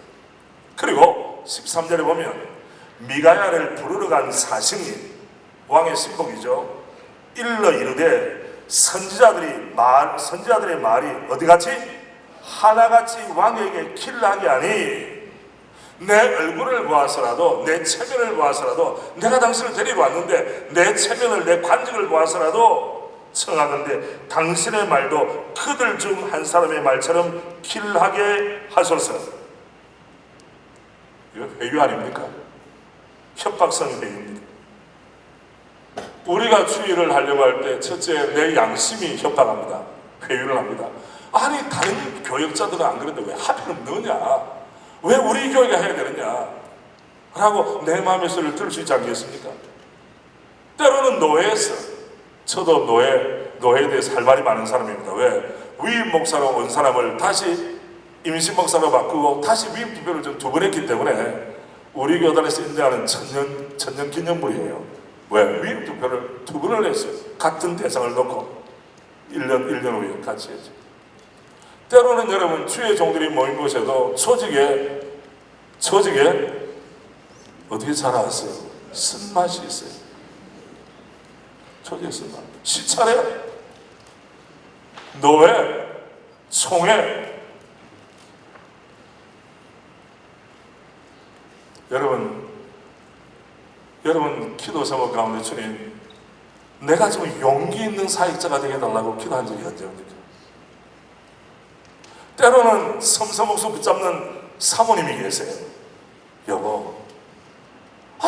A: 그리고 13절에 보면 미가야를 부르러 간 사신이 왕의 신복이죠. 일러 이르되 선지자들의 말이 어디같이 하나같이 왕에게 길하게 하니 내 얼굴을 보아서라도 내 체면을 보아서라도 내가 당신을 데리러 왔는데 내 체면을 내 관직을 보아서라도 청하건대 당신의 말도 그들 중 한 사람의 말처럼 길하게 하소서. 이거 회유 아닙니까? 협박성 회유입니다. 우리가 주의를 하려고 할 때 첫째 내 양심이 협박합니다. 회유를 합니다. 아니 다른 교역자들은 안 그런데 왜 하필은 너냐? 왜 우리 교회가 해야 되느냐? 라고 내 마음의 소리를 들을 수 있지 않겠습니까? 때로는 노예에서 저도 노예에 대해서 할 말이 많은 사람입니다. 왜? 위임 목사로 온 사람을 다시 임신 목사로 바꾸고 다시 위임 투표를 좀 2번 했기 때문에 우리 교단에서 인정하는 천년 기념물이에요. 왜? 위임 투표를 2번을 했어요. 같은 대상을 놓고 1년 후에 같이 했죠. 때로는 여러분 주의 종들이 모인 곳에도 조직에 어떻게 잘 아세요? 쓴맛이 있어요. 조직에 쓴맛. 시차례, 노예, 총회. 여러분 기도 제목 가운데 주님 내가 좀 용기 있는 사역자가 되게 해달라고 기도한 적이 언제입니까? 때로는 섬섬옥수 붙잡는 사모님이 계세요. 여보,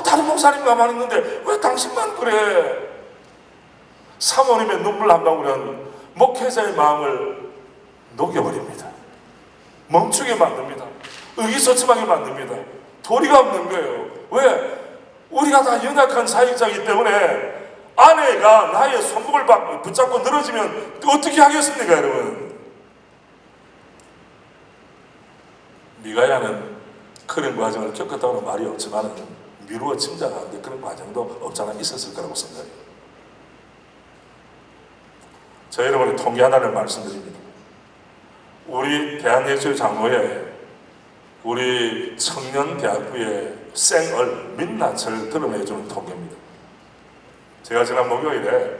A: 다른 목사님 가만히 있는데 왜 당신만 그래? 사모님의 눈물 한 방울은 목회자의 마음을 녹여버립니다. 멈추게 만듭니다. 의기소침하게 만듭니다. 도리가 없는 거예요. 왜? 우리가 다 연약한 사역자이기 때문에 아내가 나의 손목을 붙잡고 늘어지면 어떻게 하겠습니까, 여러분? 미가야는 그런 과정을 겪었다고는 말이 없지만 미루어 짐작하는데 그런 과정도 없잖아 있었을 거라고 생각해요. 저 여러분의 통계 하나를 말씀드립니다. 우리 대한예술장로회 우리 청년대학부의 생얼 민낯을 드러내주는 통계입니다. 제가 지난 목요일에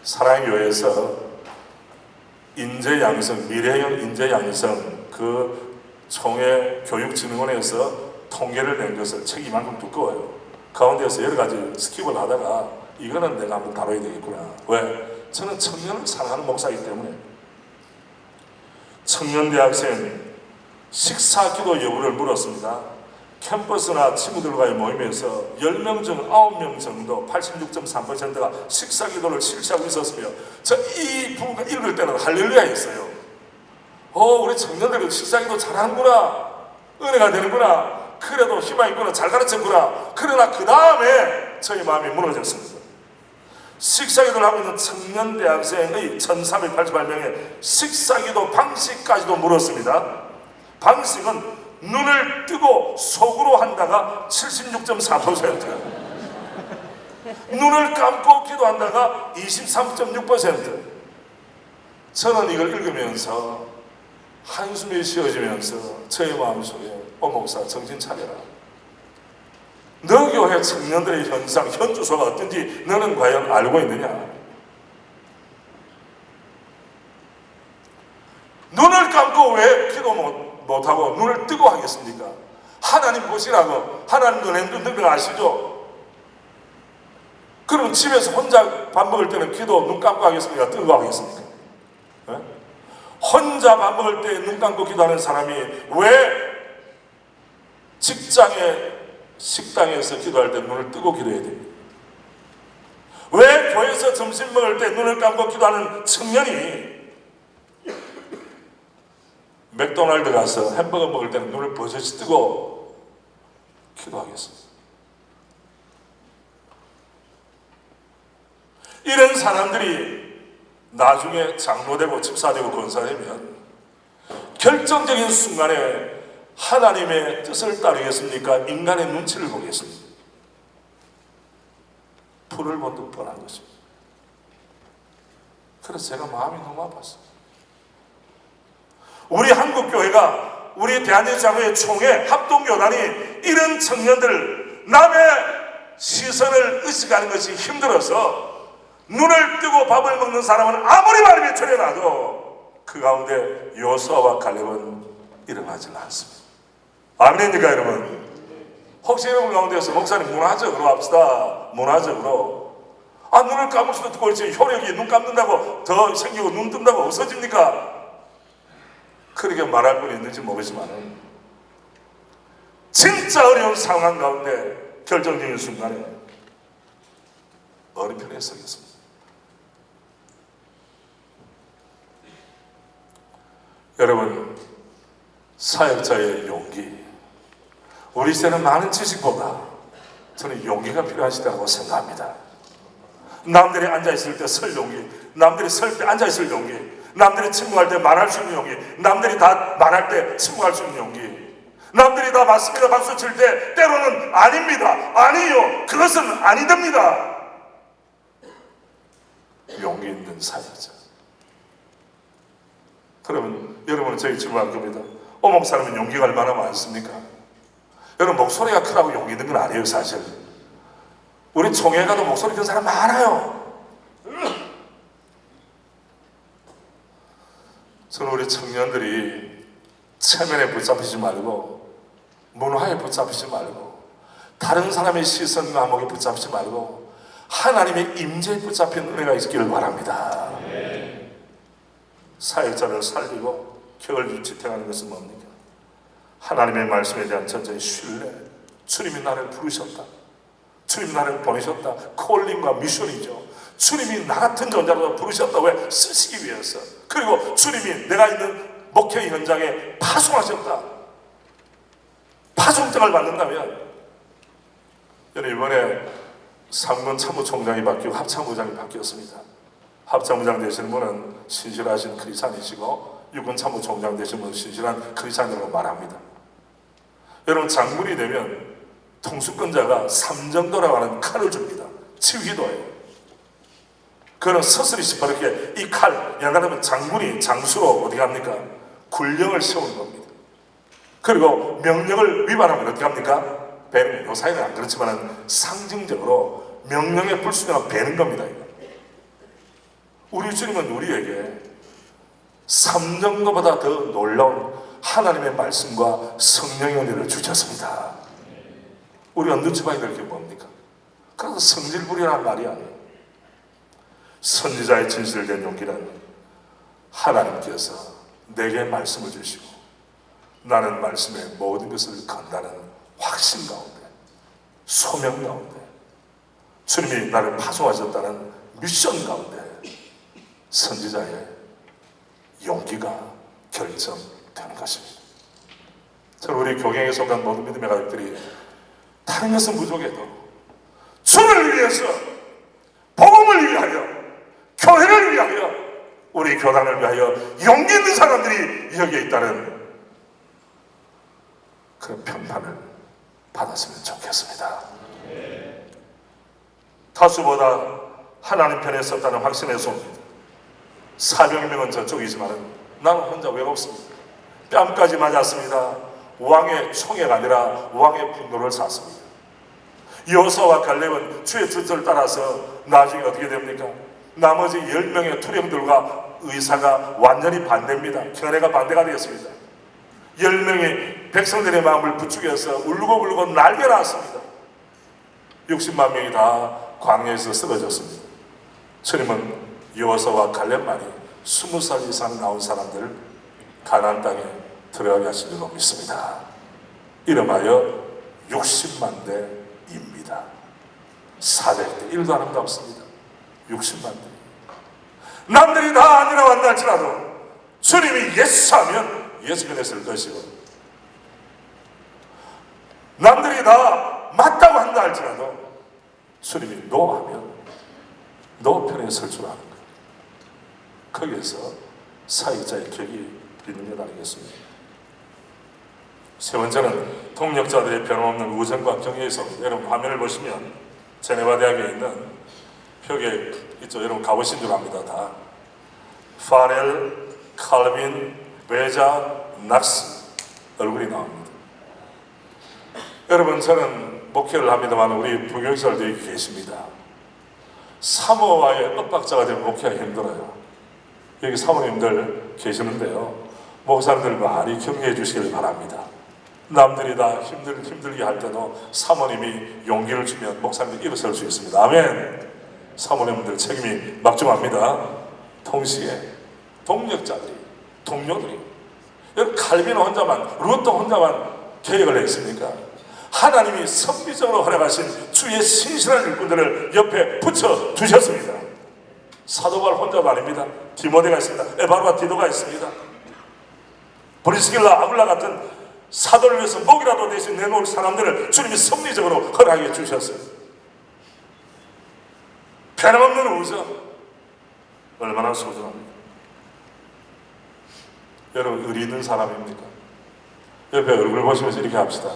A: 사랑교회에서 인재양성, 미래형 인재양성 그 총회 교육진흥원에서 통계를 낸 것을 책이 이만큼 두꺼워요. 가운데서 여러 가지 스킵을 하다가 이거는 내가 한번 다뤄야 되겠구나. 왜? 저는 청년을 사랑하는 목사이기 때문에. 청년대학생 식사기도 여부를 물었습니다. 캠퍼스나 친구들과의 모임에서 10명 중 9명 정도 86.3%가 식사기도를 실시하고 있었으며 이 부분을 읽을 때는 할렐루야 했어요. 우리 청년들이 식사기도 잘하는구나, 은혜가 되는구나, 그래도 희망이 있구나, 잘 가르쳤구나. 그러나 그 다음에 저희 마음이 무너졌습니다. 식사기도를 하고 있는 청년대학생의 1388명의 식사기도 방식까지도 물었습니다. 방식은 눈을 뜨고 속으로 한다가 76.4%, 눈을 감고 기도한다가 23.6%. 저는 이걸 읽으면서 한숨이 쉬어지면서 저의 마음속에 목사 정신 차려라. 너 교회 청년들의 현상, 현주소가 어떤지 너는 과연 알고 있느냐? 눈을 감고 왜 기도 못하고 눈을 뜨고 하겠습니까? 하나님 보시라고. 하나님 은혜도 늘 아시죠? 그럼 집에서 혼자 밥 먹을 때는 기도 눈 감고 하겠습니까? 뜨고 하겠습니까? 네? 혼자 밥 먹을 때 눈 감고 기도하는 사람이 왜 직장에 식당에서 기도할 때 눈을 뜨고 기도해야 됩니까? 왜 교회에서 점심 먹을 때 눈을 감고 기도하는 청년이 맥도날드 가서 햄버거 먹을 때는 눈을 버젓이 뜨고 기도하겠습니다? 이런 사람들이 나중에 장로되고 집사되고 권사되면 결정적인 순간에 하나님의 뜻을 따르겠습니까? 인간의 눈치를 보겠습니다. 불을 본듯 뻔한 것입니다. 그래서 제가 마음이 너무 아팠어요. 우리 한국교회가, 우리 대한제사교회 총회 합동교단이 이런 청년들, 남의 시선을 의식하는 것이 힘들어서 눈을 뜨고 밥을 먹는 사람은 아무리 말이 처려놔도 그 가운데 여호수아와 갈렙은 일어나지 않습니다. 아멘입니까 여러분? 혹시 여러분 가운데서 목사님 문화적으로 합시다. 문화적으로 눈을 감을 수도 있고 그렇지 효력이 눈 감는다고 더 생기고 눈 뜬다고 없어집니까? 그렇게 말할 분이 있는지 모르지만 진짜 어려운 상황 가운데 결정적인 순간에 어느 편에 서겠습니다. 여러분, 사역자의 용기, 우리 시대는 많은 지식보다 저는 용기가 필요하시다고 생각합니다. 남들이 앉아있을 때 설 용기, 남들이 설 때 앉아있을 용기, 남들이 침묵할 때 말할 수 있는 용기, 남들이 다 말할 때 침묵할 수 있는 용기, 남들이 다 맞습니다 박수 칠 때 때로는 아닙니다, 아니요, 그것은 아니됩니다. 용기 있는 사역자. 그러면 여러분은 저희 질문할 겁니다. 목사님은 용기가 얼마나 많습니까? 여러분, 목소리가 크다고 용기 있는 건 아니에요. 사실 우리 총회 가도 목소리 큰 사람 많아요. 저는 우리 청년들이 체면에 붙잡히지 말고, 문화에 붙잡히지 말고, 다른 사람의 시선 감옥에 붙잡히지 말고 하나님의 임재에 붙잡힌 은혜가 있기를 바랍니다. 사역자를 살리고 격을 지탱하는 것은 뭡니까? 하나님의 말씀에 대한 전적인 신뢰. 주님이 나를 부르셨다, 주님이 나를 보내셨다. 콜링과 미션이죠. 주님이 나 같은 존재로 부르셨다. 왜? 쓰시기 위해서. 그리고 주님이 내가 있는 목회 현장에 파송하셨다. 파송장을 받는다면, 여러분 이번에 상문 참모총장이 바뀌고 합참부장이 바뀌었습니다. 합참부장 되시는 분은 신실하신 크리스찬이시고 육군 참모총장 되시는 분은 신실한 크리스찬이라고 말합니다. 여러분, 장군이 되면 통수권자가 삼정도라고 하는 칼을 줍니다. 치위도예요. 그는 서슬이 시퍼렇게 이 칼, 연간하면 장군이 장수로 어디 갑니까? 군령을 세우는 겁니다. 그리고 명령을 위반하면 어떻게 합니까? 배는, 요사이는 안 그렇지만 상징적으로 명령에 불순종하면 배는 겁니다. 우리 주님은 우리에게 삼정도보다 더 놀라운 하나님의 말씀과 성령의 은혜를 주셨습니다. 우리가 눈치봐야 될 게 뭡니까? 그래서 성질부리라는 말이 아니에요. 선지자의 진실된 용기는 하나님께서 내게 말씀을 주시고 나는 말씀의 모든 것을 건다는 확신 가운데, 소명 가운데, 주님이 나를 파송하셨다는 미션 가운데 선지자의 용기가 결정되는 것입니다. 저는 우리 교경에 속한 모든 믿음의 가족들이 다른 것은 부족해도 주를 위해서, 복음을 위하여, 교회를 위하여, 우리 교단을 위하여 용기 있는 사람들이 여기에 있다는 그런 평판을 받았으면 좋겠습니다. 다수보다 하나님 편에 섰다는 확신의 손입니다. 사명명은 저쪽이지만 나는 혼자 외롭습니다. 뺨까지 맞았습니다. 왕의 총애가 아니라 왕의 분노를 샀습니다. 여호수아와 갈렙은 주의 뜻을 따라서 나중에 어떻게 됩니까? 나머지 10명의 투령들과 의사가 완전히 반대입니다. 견해가 반대가 되었습니다. 10명이 백성들의 마음을 부추겨서 울고불고 난리가 났습니다. 60만 명이 다 광야에서 쓰러졌습니다. 주님은 여호수아와 갈렙만이 20살 이상 나온 사람들을 가나안 땅에 들어가게 하신 줄로 믿습니다. 이름하여 60만 대입니다. 400대 1도 아름답습니다. 60만 대. 남들이 다 아니라고 한다 할지라도 주님이 예수하면 예수 편에 설 것이고, 남들이 다 맞다고 한다 할지라도 주님이 노하면 노 편에 설 줄 아는 거예요. 거기에서 사역자의 격이 있는 것 아니겠습니까? 세 번째는 동력자들의 변함없는 우정과 경외의 성. 여러분 화면을 보시면 제네바 대학에 있는 벽에 있죠. 여러분 가보신 줄 압니다. 다 파렐, 칼빈, 베자, 낙스 얼굴이 나옵니다. 여러분, 저는 목회를 합니다만 우리 부교육사들도 여기 계십니다. 사모와의 엇박자가 되면 목회가 힘들어요. 여기 사모님들 계시는데요, 목사님들 많이 격려해 주시길 바랍니다. 남들이 다 힘들게 할 때도 사모님이 용기를 주면 목사님들이 일어설 수 있습니다. 아멘. 사모님들 책임이 막중합니다. 동시에 동력자들이, 동료들이, 여러분 칼빈 혼자만, 루터 혼자만 계획을 했습니까? 하나님이 선비적으로 허락하신 주의 신실한 일꾼들을 옆에 붙여 두셨습니다. 사도 바울 혼자도 아닙니다. 디모데가 있습니다. 에바르와 디도가 있습니다. 브리스길라, 아굴라 같은 사도를 위해서 목이라도 대신 내놓을 사람들을 주님이 섭리적으로 허락해 주셨어요. 변함없는 우정, 얼마나 소중합니까? 여러분, 의리 있는 사람입니까? 옆에 얼굴 보시면서 이렇게 합시다.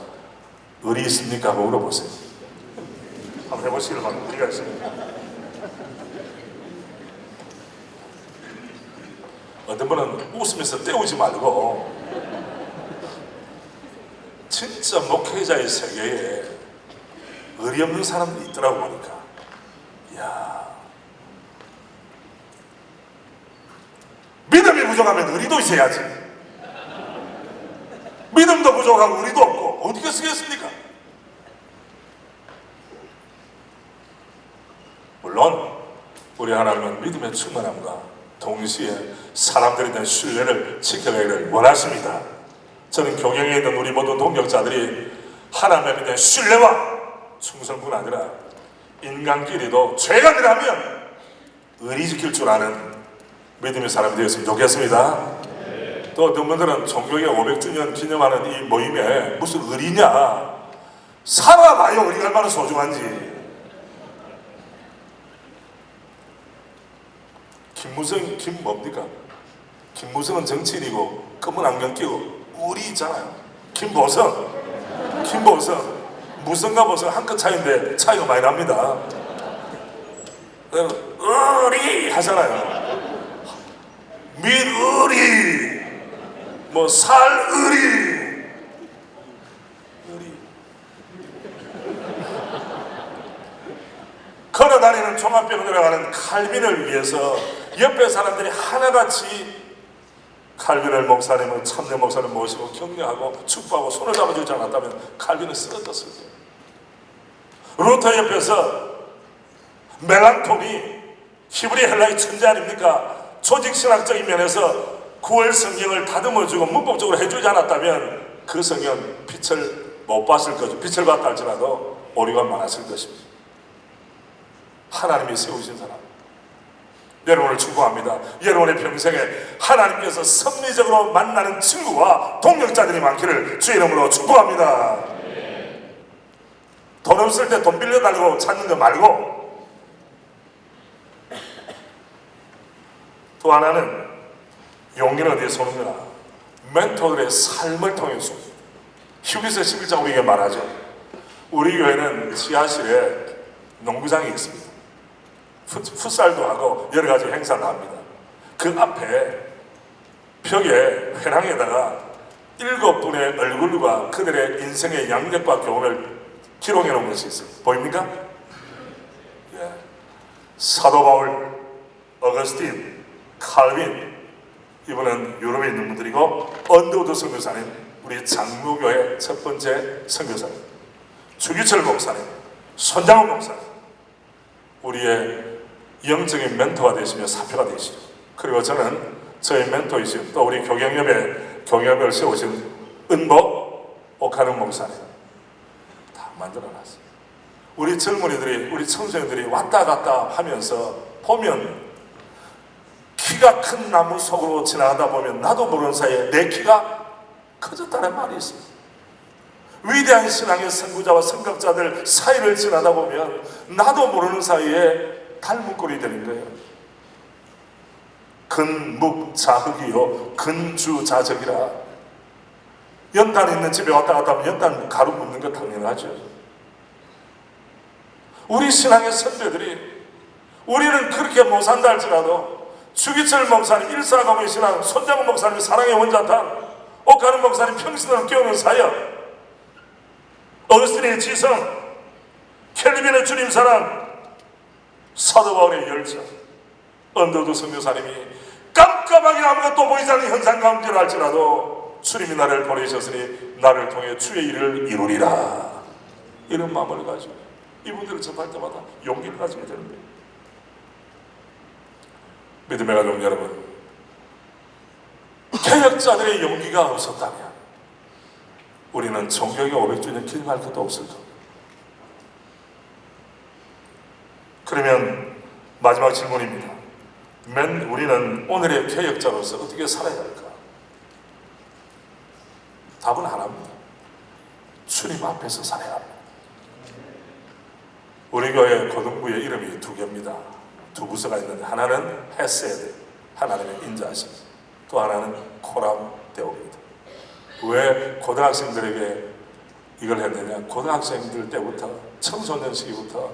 A: 의리 있습니까? 하고 물어보세요. 한번 해보시길 바랍니다. 의리가 있습니까? 어떤 분은 웃으면서 때우지 말고, 진짜 목회자의 세계에 의리 없는 사람들이 있더라고 보니까, 이야, 믿음이 부족하면 의리도 있어야지. 믿음도 부족하고 의리도 없고 어떻게 쓰겠습니까? 물론 우리 하나님은 믿음의 충만함과 동시에 사람들에 대한 신뢰를 지켜가기를 원하십니다. 저는 교경에 있는 우리 모든 동역자들이 하나님에 대한 신뢰와 충성뿐 아니라 인간끼리도 죄가 아니라면 의리 지킬 줄 아는 믿음의 사람이 되었으면 좋겠습니다. 또 어떤 분들은 종교의 500주년 기념하는 이 모임에 무슨 의리냐, 살아봐요. 의리가 얼마나 소중한지. 뭡니까? 김무성은 정치인이고 검은 안경 끼고 의리 있잖아요. 김보성 무성과 보성 한 끗 차이인데 차이가 많이 납니다. 의리 하잖아요. 민의리, 뭐 살의리, 걸어다니는 종합병원에 들어가는 칼빈을 위해서 옆에 사람들이 하나같이 칼빈을 목사님을, 참된 목사님 모시고 격려하고 축복하고 손을 잡아주지 않았다면 칼빈은 쓰러졌을 거예요. 루터 옆에서 멜랑톤이 히브리 헬라의 천재 아닙니까? 조직신학적인 면에서 구월 성경을 다듬어주고 문법적으로 해주지 않았다면 그 성경 빛을 못 봤을 거죠. 빛을 봤다 할지라도 오류가 많았을 것입니다. 하나님이 세우신 사람, 여러분을 축복합니다. 여러분의 평생에 하나님께서 섭리적으로 만나는 친구와 동역자들이 많기를 주의 이름으로 축복합니다. 돈 없을 때 돈 빌려달라고 찾는 거 말고, 또 하나는 용기는 어디에서 오는구나, 멘토들의 삶을 통해서. 히브리서 11장 우리에게 말하죠. 우리 교회는 지하실에 농구장이 있습니다. 풋살도 하고 여러 가지 행사를 합니다. 그 앞에 벽에 회랑에다가 7분의 얼굴과 그들의 인생의 양력과 경험을 기록해 놓은 것이 있어요. 보입니까? 예. 사도 바울, 어거스틴, 칼빈, 이분은 유럽에 있는 분들이고, 언더우드 선교사님, 우리 장로교회 첫 번째 선교사님, 주기철 목사님, 손장훈 목사님, 우리의 영적인 멘토가 되시며 사표가 되시죠. 그리고 저는 저의 멘토이신 또 우리 교경협을 세우신 은복 옥하는 목사님 다 만들어놨어요. 우리 젊은이들이, 우리 청소년들이 왔다 갔다 하면서 보면 키가 큰 나무 속으로 지나가다 보면 나도 모르는 사이에 내 키가 커졌다는 말이 있어요. 위대한 신앙의 선구자와 선각자들 사이를 지나다 보면 나도 모르는 사이에 닮은 꼴이 되는 거예요. 근묵자흑이요 근주자적이라. 연탄 있는 집에 왔다 갔다 하면 연탄 가루 묻는 거 당연하죠. 우리 신앙의 선배들이 우리는 그렇게 못 산다 할지라도 주기철 목사님, 일사가모의 신앙, 손장훈 목사님 사랑의 원자탄, 옥가는 목사님 평신을 깨우는 사역, 어거스틴의 지성, 켈빈의 주님 사랑, 사도 바울의 열정, 언더우드 선교사님이 깜깜하게 아무것도 보이지 않는 현상 가운데를 할지라도 주님이 나를 보내셨으니 나를 통해 주의 일을 이루리라, 이런 마음을 가지고 이분들을 접할 때마다 용기를 가지게 되는 거예요. 믿음의 가족 여러분, 개혁자들의 용기가 없었다면 우리는 종교의 500주년 기념할 것도 없을 겁니다. 그러면 마지막 질문입니다. 우리는 오늘의 개혁자로서 어떻게 살아야 할까? 답은 하나입니다. 주님 앞에서 살아야 합니다. 우리 교회 고등부의 이름이 두 개입니다. 두 부서가 있는데 하나는 헤세드, 하나는 인자심, 또 하나는 코람 대오입니다. 왜 고등학생들에게 이걸 했느냐? 고등학생들 때부터, 청소년 시기부터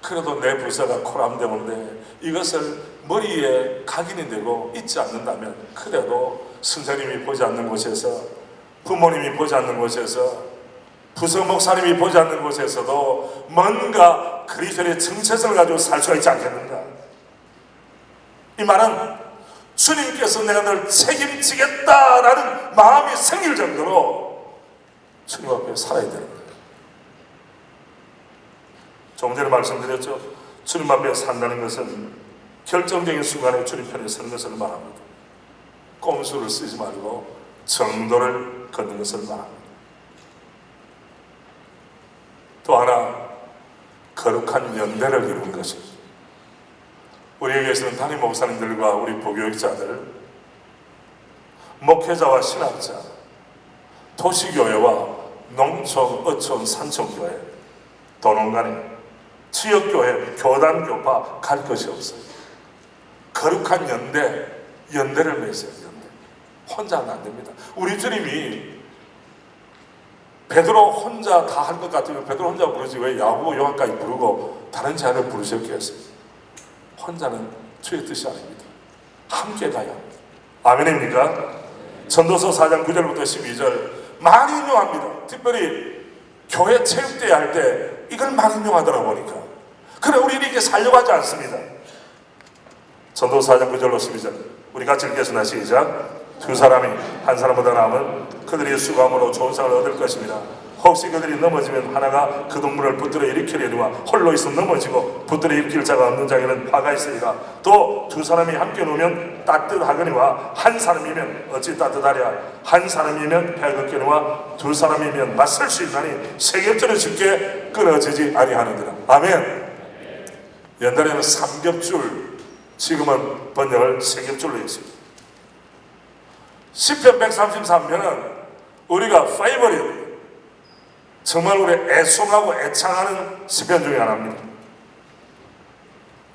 A: 그래도 내 부서가 코람 대오인데 이것을 머리에 각인이 되고 잊지 않는다면 그래도 선생님이 보지 않는 곳에서, 부모님이 보지 않는 곳에서, 부서 목사님이 보지 않는 곳에서도 뭔가 그리스도의 정체성을 가지고 살 수가 있지 않겠는가? 이 말은 주님께서 내가 널 책임지겠다라는 마음이 생길 정도로 주님 앞에 살아야 되는 거예요. 조금 전에 말씀드렸죠. 주님 앞에 산다는 것은 결정적인 순간에 주님 편에 서는 것을 말합니다. 꼼수를 쓰지 말고 정도를 걷는 것을 말합니다. 또 하나, 거룩한 연대를 이루는 것입니다. 우리에게서는 담임 목사님들과 우리 부교육자들, 목회자와 신학자, 도시교회와 농촌, 어촌, 산촌교회, 도농간에, 지역교회, 교단, 교파 갈 것이 없어요. 거룩한 연대를 맺어요. 연대. 혼자는 안 됩니다. 우리 주님이 베드로 혼자 다 할 것 같으면 베드로 혼자 부르지 왜 야고보, 요한까지 부르고 다른 자를 부르셨겠어요? 혼자는 주의 뜻이 아닙니다. 함께 가야 합니다. 아멘입니까? 전도서 4장 9절부터 12절 많이 인용합니다. 특별히 교회 체육대회 할 때 이걸 많이 인용하더라 보니까. 그래 우리는 이렇게 살려고 하지 않습니다. 전도서 4장 9절로 12절 우리 같이 읽겠습니다. 시작. 두 사람이 한 사람보다 나으면 그들이 수고함으로 좋은 상을 얻을 것입니다. 혹시 그들이 넘어지면 하나가 그 동물을 붙들어 일으키려니와 홀로 있으면 넘어지고 붙들어 일으킬 자가 없는 자에는 화가 있으리라. 또 두 사람이 함께 놓으면 따뜻하거니와 한 사람이면 어찌 따뜻하랴. 한 사람이면 배겁거니와 두 사람이면 맞설 수 있나니 세겹줄은 쉽게 끊어지지 아니하느니라. 아멘. 옛날에는 삼겹줄, 지금은 번역을 세겹줄로 했습니다. 시편 133편은 우리가 페이버릿, 정말 우리 애송하고 애창하는 시편 중에 하나입니다.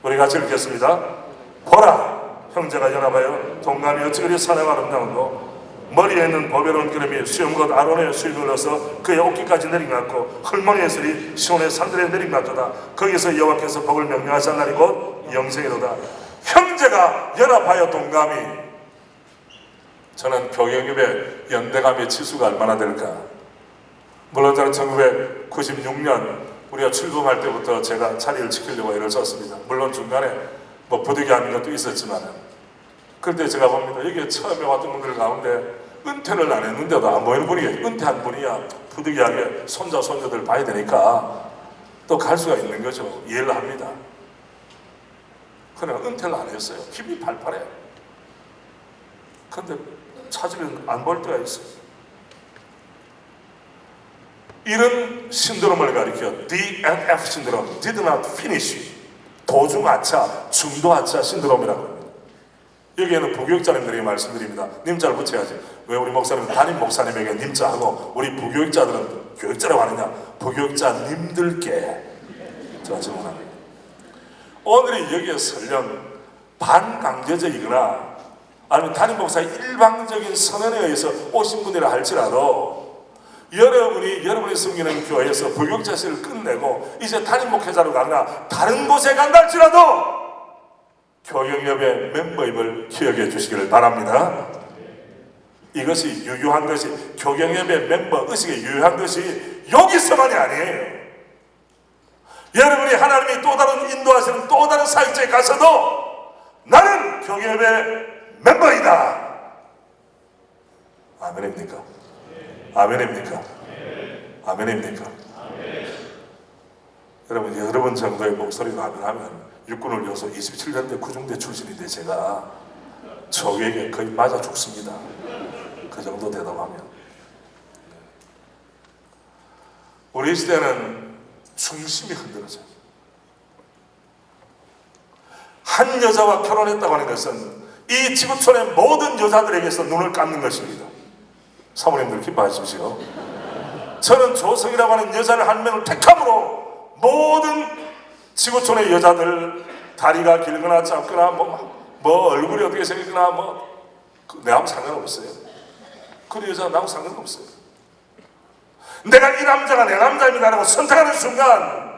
A: 우리 같이 읽겠습니다. 보라, 형제가 연합하여 동감이 어찌 그리 사랑 아름다운고 머리에 있는 보배로운 기름이 수염곧 아론의 수염을 넣어서 그의 옷깃까지 내린 것 같고 헐머니의 설이 시온의 산들에 내린 것 같도다. 거기서 여호와께서 복을 명령하신 날이 곧 영생이로다. 형제가 연합하여 동감이, 저는 교경협의 연대감의 지수가 얼마나 될까? 물론 저는 1996년 우리가 출범할 때부터 제가 자리를 지키려고 애를 썼습니다. 물론 중간에 부득이한 것도 있었지만 그때 제가 봅니다. 여기에 처음에 왔던 분들 가운데 은퇴를 안 했는데도 안 보이는 분이 은퇴한 분이야 부득이하게 손자 손녀들 봐야 되니까 또 갈 수가 있는 거죠. 이해를 합니다. 그러나 은퇴를 안 했어요. 힘이 팔팔해. 근데 찾으면 안 볼 때가 있어요. 이런 신드롬을 가리켜 DNF 신드롬, did not finish, 도중하차, 중도하차 신드롬이라고 합니다. 여기에는 부교육자님들에게 말씀드립니다. 님자를 붙여야지. 왜 우리 목사님, 담임 목사님에게 님자하고 우리 부교육자들은 교육자라고 하느냐? 부교육자님들께 제가 질문합니다. 오늘이 여기에 설령 반강제적이거나 아니면 담임 목사의 일방적인 선언에 의해서 오신 분이라 할지라도 여러분이 섬기는 교회에서 부교육자실을 끝내고 이제 담임 목회자로 가거나 다른 곳에 간다 할지라도 교경협의 멤버임을 기억해 주시기를 바랍니다. 이것이 유효한 것이, 교경협의 멤버 의식이 유효한 것이 여기서만이 아니에요. 여러분이 하나님이 또 다른 인도하시는 또 다른 사역지에 가서도 나는 교경협의 멤버이다. 아멘입니까? 아멘입니까? 아멘입니까? 여러분, 여러 번 정도의 목소리가 아멘하면 육군을 이어서 27년대 구중대 출신인데 제가 적에게 거의 맞아 죽습니다. 그 정도 대답하면. 우리 시대는 중심이 흔들어져요. 한 여자와 결혼했다고 하는 것은 이 지구촌의 모든 여자들에게서 눈을 감는 것입니다. 사모님들 기뻐하십시오. 저는 조성이라고 하는 여자를 한 명을 택함으로 모든 지구촌의 여자들, 다리가 길거나 짧거나 뭐 얼굴이 어떻게 생겼거나 내하고 상관없어요. 그 여자 나하고 상관없어요. 내가 이 남자가 내 남자입니다라고 선택하는 순간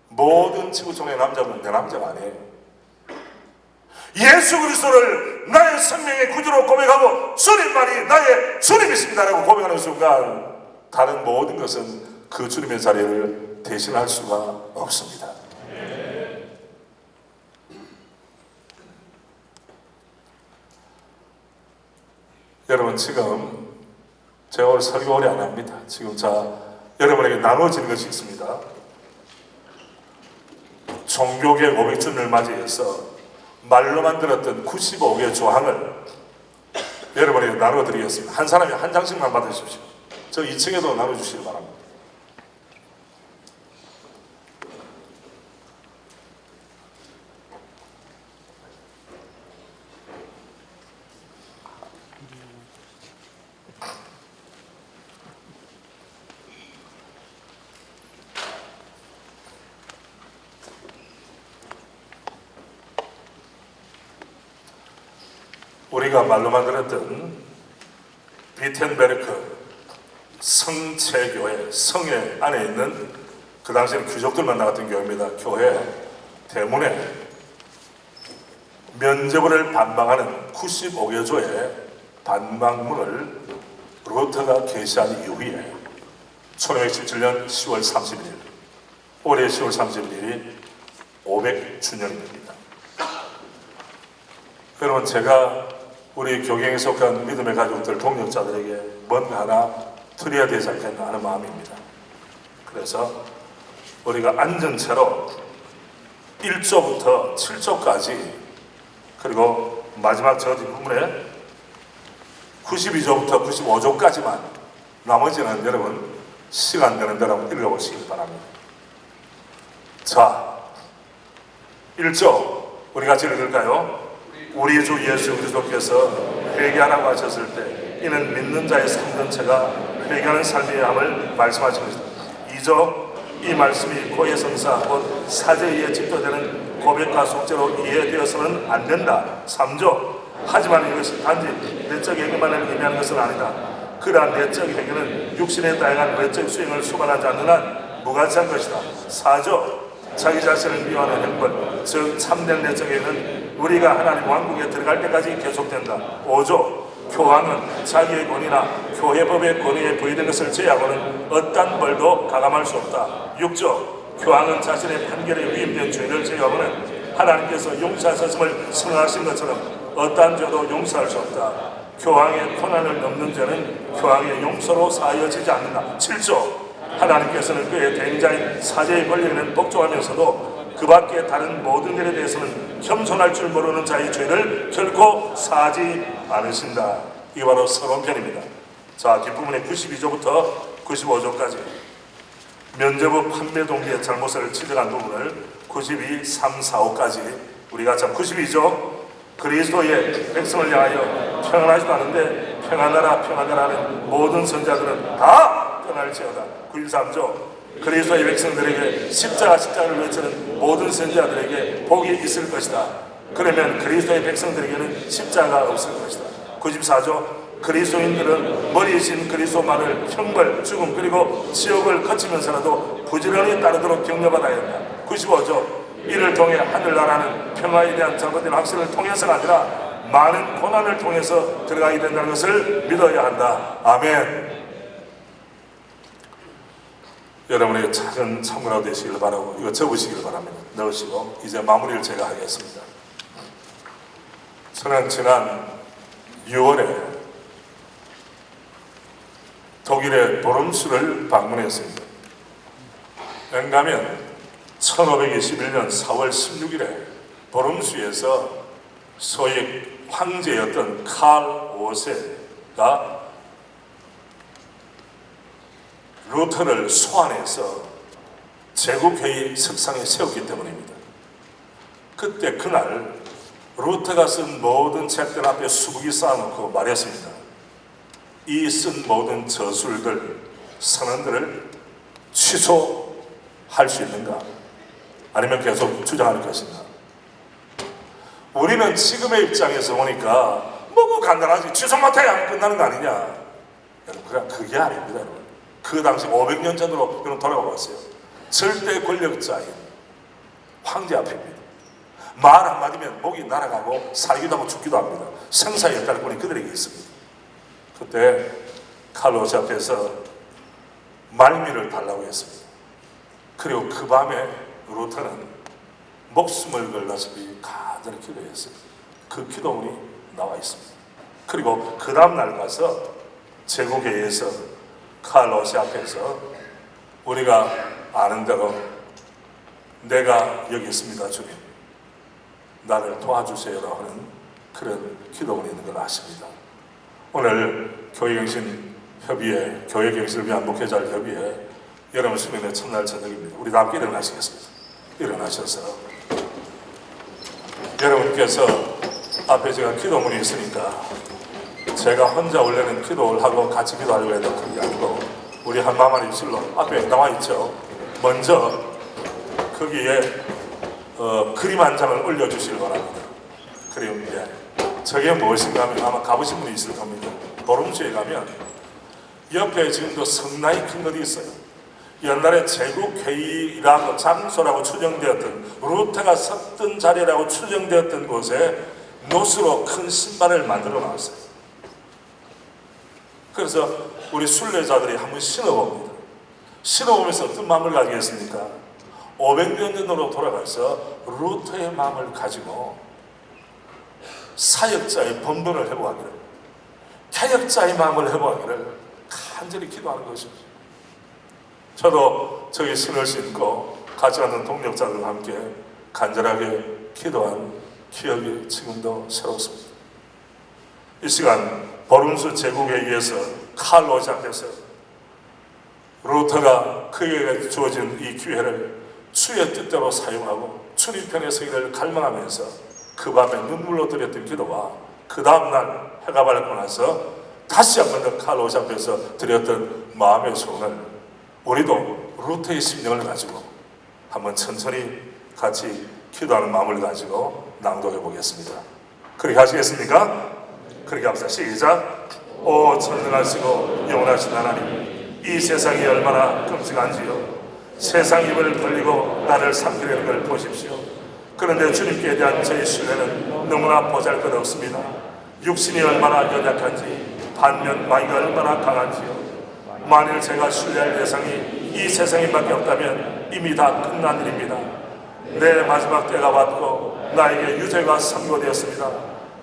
A: 모든 지구촌의 남자는 내 남자가 아니에요. 예수 그리스도를 나의 생명의 구주로 고백하고 주님만이 나의 주님이십니다라고 고백하는 순간 다른 모든 것은 그 주님의 자리를 대신할 수가 없습니다. 여러분, 지금 제가 오늘 설교 오래 안 합니다. 지금 여러분에게 나눠지는 것이 있습니다. 종교개혁 500주년을 맞이해서 말로만 들었던 95개의 조항을 여러분에게 나눠드리겠습니다. 한 사람이 한 장씩만 받으십시오. 저 2층에도 나눠주시기 바랍니다. 우리가 말로만 들었던 비텐베르크 성체교회, 성회 안에 있는 그 당시에는 귀족들만 나갔던 교회입니다. 교회 대문에 면죄부를 반박하는 95개조의 반박문을 루터가 게시한 이후에 1517년 10월 31일, 올해 10월 31일이 500주년입니다. 여러분, 제가 우리 교경에 속한 믿음의 가족들, 동역자들에게 뭔가 하나 드려야 되지 않겠나 하는 마음입니다. 그래서 우리가 앉은 채로 1조부터 7조까지, 그리고 마지막 저 뒷부분에 92조부터 95조까지만, 나머지는 여러분 시간 되는 대로 읽어보시기 바랍니다. 자, 1조 우리 같이 읽을까요? 우리 주 예수 그리스도께서 회개하라고 하셨을 때 이는 믿는 자의 삶 전체가 회개하는 삶이어야 함을 말씀하신 것이다. 2조 이 말씀이 고의 성사 곧 사제에 의해 집도되는 고백과 속죄로 이해되어서는 안 된다. 3조 하지만 이것이 단지 내적 행위만을 의미하는 것은 아니다. 그러한 내적 행위는 육신의 다양한 외적 수행을 수반하지 않는 한 무가치한 것이다. 4조 자기 자신을 미워하는 행벌, 즉 참된 내적 행위는 우리가 하나님 왕국에 들어갈 때까지 계속된다. 5조 교황은 자기의 권위나 교회법의 권위에 부여된 것을 제외하고는 어떤 벌도 가감할 수 없다. 6조 교황은 자신의 판결에 위임된 죄를 제외하고는 하나님께서 용서하셨음을 선언하신 것처럼 어떠한 죄도 용서할 수 없다. 교황의 권한을 넘는 죄는 교황의 용서로 사여지지 않는다. 7조 하나님께서는 그의 대행자인 사제의 권력에는 복종하면서도 그 밖에 다른 모든 일에 대해서는 겸손할 줄 모르는 자의 죄를 결코 사하지 않으신다. 이게 바로 서론편입니다. 자, 뒷부분에 92조부터 95조까지 면죄부 판매 동기의 잘못을 지적한 부분을 92, 3, 4, 5까지 우리가 참 92조 그리스도의 백성을 향하여 평안하지도 않은데 평안하라 평안하라 하는 모든 선자들은 다 떠날지어다. 93조 그리스도의 백성들에게 십자가를 외치는 모든 선지자들에게 복이 있을 것이다. 그러면 그리스도의 백성들에게는 십자가가 없을 것이다. 94조 그리스도인들은 머리이신 그리스도만을 형벌, 죽음 그리고 지옥을 거치면서라도 부지런히 따르도록 격려받아야 한다. 95조 이를 통해 하늘나라는 평화에 대한 잘못된 확신을 통해서가 아니라 많은 고난을 통해서 들어가게 된다는 것을 믿어야 한다. 아멘. 여러분의 작은 참고라도 되시길 바라고 이거 접으시길 바랍니다. 넣으시고 이제 마무리를 제가 하겠습니다. 저는 지난 6월에 독일의 보름수를 방문했습니다. 왜냐하면 1521년 4월 16일에 보름수에서 소위 황제였던 칼 5세가 루터를 소환해서 제국회의 석상에 세웠기 때문입니다. 그때 그날 루터가 쓴 모든 책들 앞에 수북이 쌓아놓고 말했습니다. 이 쓴 모든 저술들, 선언들을 취소할 수 있는가? 아니면 계속 주장할 것인가? 우리는 지금의 입장에서 보니까 뭐고 간단하지, 취소 못해야 끝나는 거 아니냐? 여러분, 그냥 그게 아닙니다. 여러분. 그 당시 500년 전으로 여러분 돌아가 봤어요. 절대 권력자인 황제 앞입니다. 말 한마디면 목이 날아가고 살기도 하고 죽기도 합니다. 생사의 역할권이 그들에게 있습니다. 그때 칼로스 앞에서 말미를 달라고 했습니다. 그리고 그 밤에 루터는 목숨을 걸다시피 간절히 기도했습니다. 그 기도문이 나와 있습니다. 그리고 그 다음날 가서 제국회의에서 칼로스 앞에서 우리가 아는 대로 내가 여기 있습니다 주님, 나를 도와주세요라고 하는 그런 기도문이 있는 걸 아십니다. 오늘 교회경신협의회, 교회경신을 위한 목회자들 협의회 여러분 수련회 첫날 저녁입니다. 우리 다 함께 일어나시겠습니다. 일어나셔서 여러분께서 앞에 제가 기도문이 있으니까 제가 혼자 원래는 기도를 하고 같이 기도하려고 해도 그게 아니고 우리 한마음 입술로 앞에 나와 있죠. 먼저 거기에 그림 한 장을 올려주시기 바랍니다. 그림인데 저게 무엇인가 하면 아마 가보신 분이 있을 겁니다. 보름주에 가면 옆에 지금도 성당이 큰 것이 있어요. 옛날에 제국회의라고 장소라고 추정되었던 루터가 섰던 자리라고 추정되었던 곳에 노스로 큰 신발을 만들어 놨어요. 그래서 우리 순례자들이 한번 신어봅니다. 신어보면서 어떤 마음을 가지겠습니까? 500년 전으로 돌아가서 루터의 마음을 가지고 사역자의 번번을 회복하기를, 개혁자의 마음을 회복하기를 간절히 기도하는 것입니다. 저도 저기 신을 신고 같이 가는 동력자들과 함께 간절하게 기도한 기억이 지금도 새롭습니다. 이 시간 보름수 제국에 의해서 칼로스 앞에서 루터가 그에게 주어진 이 기회를 주의 뜻대로 사용하고 주님 편에 서기를 갈망하면서 그 밤에 눈물로 드렸던 기도와 그 다음날 해가 밝고 나서 다시 한 번 더 칼로스 앞에서 드렸던 마음의 소원을 우리도 루터의 심령을 가지고 한번 천천히 같이 기도하는 마음을 가지고 낭독해 보겠습니다. 그렇게 하시겠습니까? 그렇게 합시다. 시작. 오 전능하시고 영원하신 하나님, 이 세상이 얼마나 끔찍한지요. 세상 입을 벌리고 나를 삼키려는 걸 보십시오. 그런데 주님께 대한 저희 신뢰는 너무나 보잘것없습니다. 육신이 얼마나 연약한지, 반면 마귀가 얼마나 강한지요. 만일 제가 신뢰할 대상이 이 세상에 밖에 없다면 이미 다 끝난 일입니다. 내 마지막 때가 왔고 나에게 유죄가 선고되었습니다.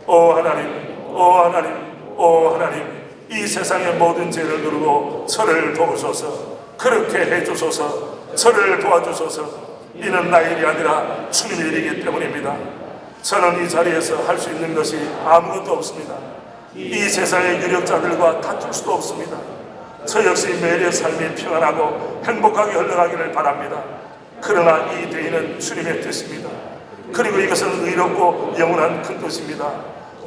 A: 오 하나님, 오 하나님, 오 하나님, 이 세상의 모든 죄를 누르고 저를 도우소서. 그렇게 해주소서. 저를 도와주소서. 이는 나의 일이 아니라 주님의 일이기 때문입니다. 저는 이 자리에서 할 수 있는 것이 아무것도 없습니다. 이 세상의 유력자들과 다툴 수도 없습니다. 저 역시 매일의 삶이 평안하고 행복하게 흘러가기를 바랍니다. 그러나 이 대의는 주님의 뜻입니다. 그리고 이것은 의롭고 영원한 큰 뜻입니다.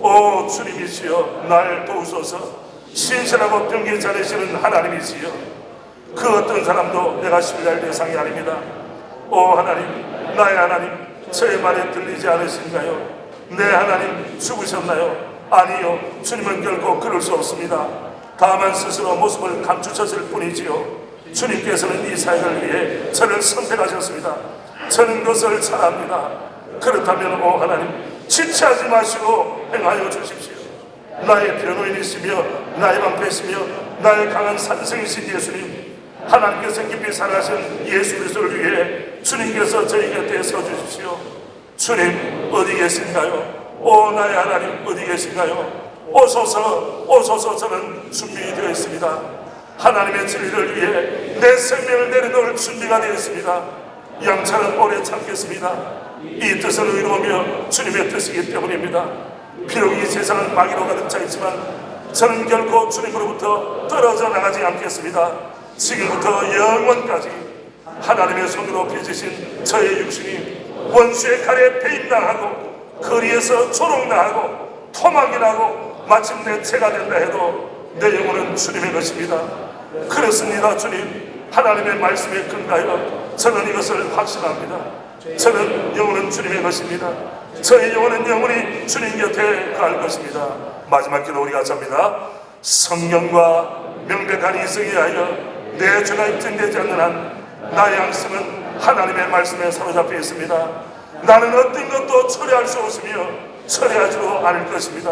A: 오 주님이시여, 날 도우소서. 신실하고 병기지 않으시는 하나님이시여, 그 어떤 사람도 내가 신뢰할 대상이 아닙니다. 오 하나님, 나의 하나님, 저의 말에 들리지 않으신가요? 내 하나님 죽으셨나요? 아니요, 주님은 결코 그럴 수 없습니다. 다만 스스로 모습을 감추셨을 뿐이지요. 주님께서는 이 사역을 위해 저를 선택하셨습니다. 저는 것을 잘합니다. 그렇다면 오 하나님, 지체하지 마시고 행하여 주십시오. 나의 변호인이시며 나의 방패시며 나의 강한 산성이신 예수님, 하나님께서 깊이 사랑하신 예수 그리스도를 위해 주님께서 저희 곁에 서주십시오. 주님 어디 계신가요? 오 나의 하나님 어디 계신가요? 오소서 오소서. 저는 준비되어 있습니다. 하나님의 진리를 위해 내 생명을 내려놓을 준비가 되어 있습니다. 양처럼 오래 참겠습니다. 이 뜻을 이루며 주님의 뜻이기 때문입니다. 비록 이 세상은 마귀로 가득 차 있지만 저는 결코 주님으로부터 떨어져 나가지 않겠습니다. 지금부터 영원까지 하나님의 손으로 빚으신 저의 육신이 원수의 칼에 배임당하고 거리에서 조롱당하고 토막이나고 마침내 죄가 된다 해도 내 영혼은 주님의 것입니다. 그렇습니다. 주님, 하나님의 말씀에 근거하여 저는 이것을 확신합니다. 저는 영혼은 주님의 것입니다. 저의 영혼은 영원히 주님 곁에 갈 것입니다. 마지막 기도 우리 같이 합니다. 성경과 명백한 이성에 하여 내 죄가 입증되지 않는 한 나의 양심은 하나님의 말씀에 사로잡혀 있습니다. 나는 어떤 것도 처리할 수 없으며 처리하지도 않을 것입니다.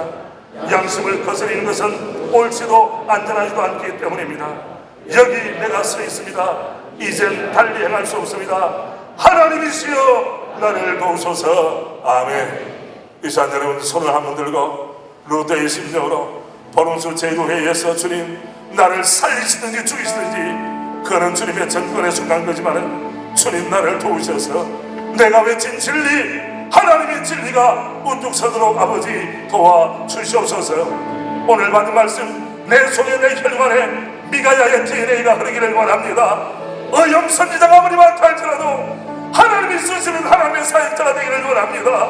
A: 양심을 거스리는 것은 옳지도 안전하지도 않기 때문입니다. 여기 내가 서 있습니다. 이젠 달리 행할 수 없습니다. 하나님이시여 나를 도우소서. 아멘. 이 시간 여러분 손을 한번 들고 루터의 심정으로 보름수 제도회의에서 주님 나를 살리시든지 죽이시든지 그는 주님의 정권에 속한 거지만은 주님 나를 도우셔서 내가 외친 진리, 하나님의 진리가 우뚝 서도록 아버지 도와주시옵소서. 오늘 받은 말씀 내 속에 내 혈관에 미가야의 DNA가 흐르기를 원합니다. 어영선지자가 아무리 많다 할지라도 하나님이 쓰시는 하나님의 사역자가 되기를 원합니다.